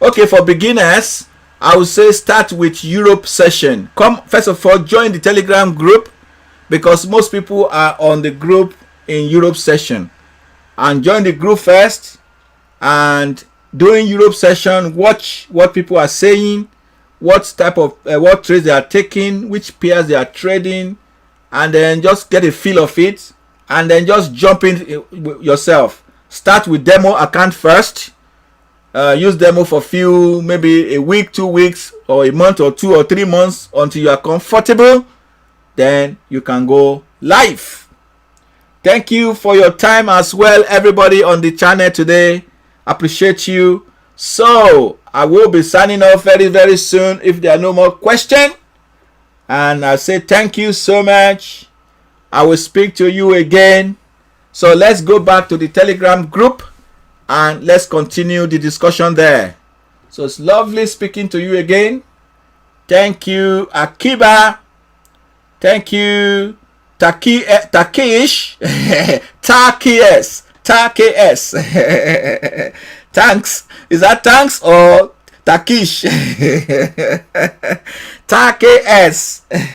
Okay, for beginners, I would say start with Europe session. Come, first of all, join the Telegram group, because most people are on the group in Europe session. And join the group first, and during Europe session, watch what people are saying, what type of what trades they are taking, which pairs they are trading, and then just get a feel of it, and then just jump in yourself. Start with demo account first. Use demo for few, maybe a week, 2 weeks, or a month or 2 or 3 months until you are comfortable. Then you can go live. Thank you for your time as well, everybody on the channel today. Appreciate you. So I will be signing off very, very soon if there are no more questions. And I say thank you so much. I will speak to you again. So let's go back to the Telegram group and let's continue the discussion there. So it's lovely speaking to you again. Thank you, Akiba. Thank you, Takish. Takies. Thanks. Is that thanks or Takish? Takies.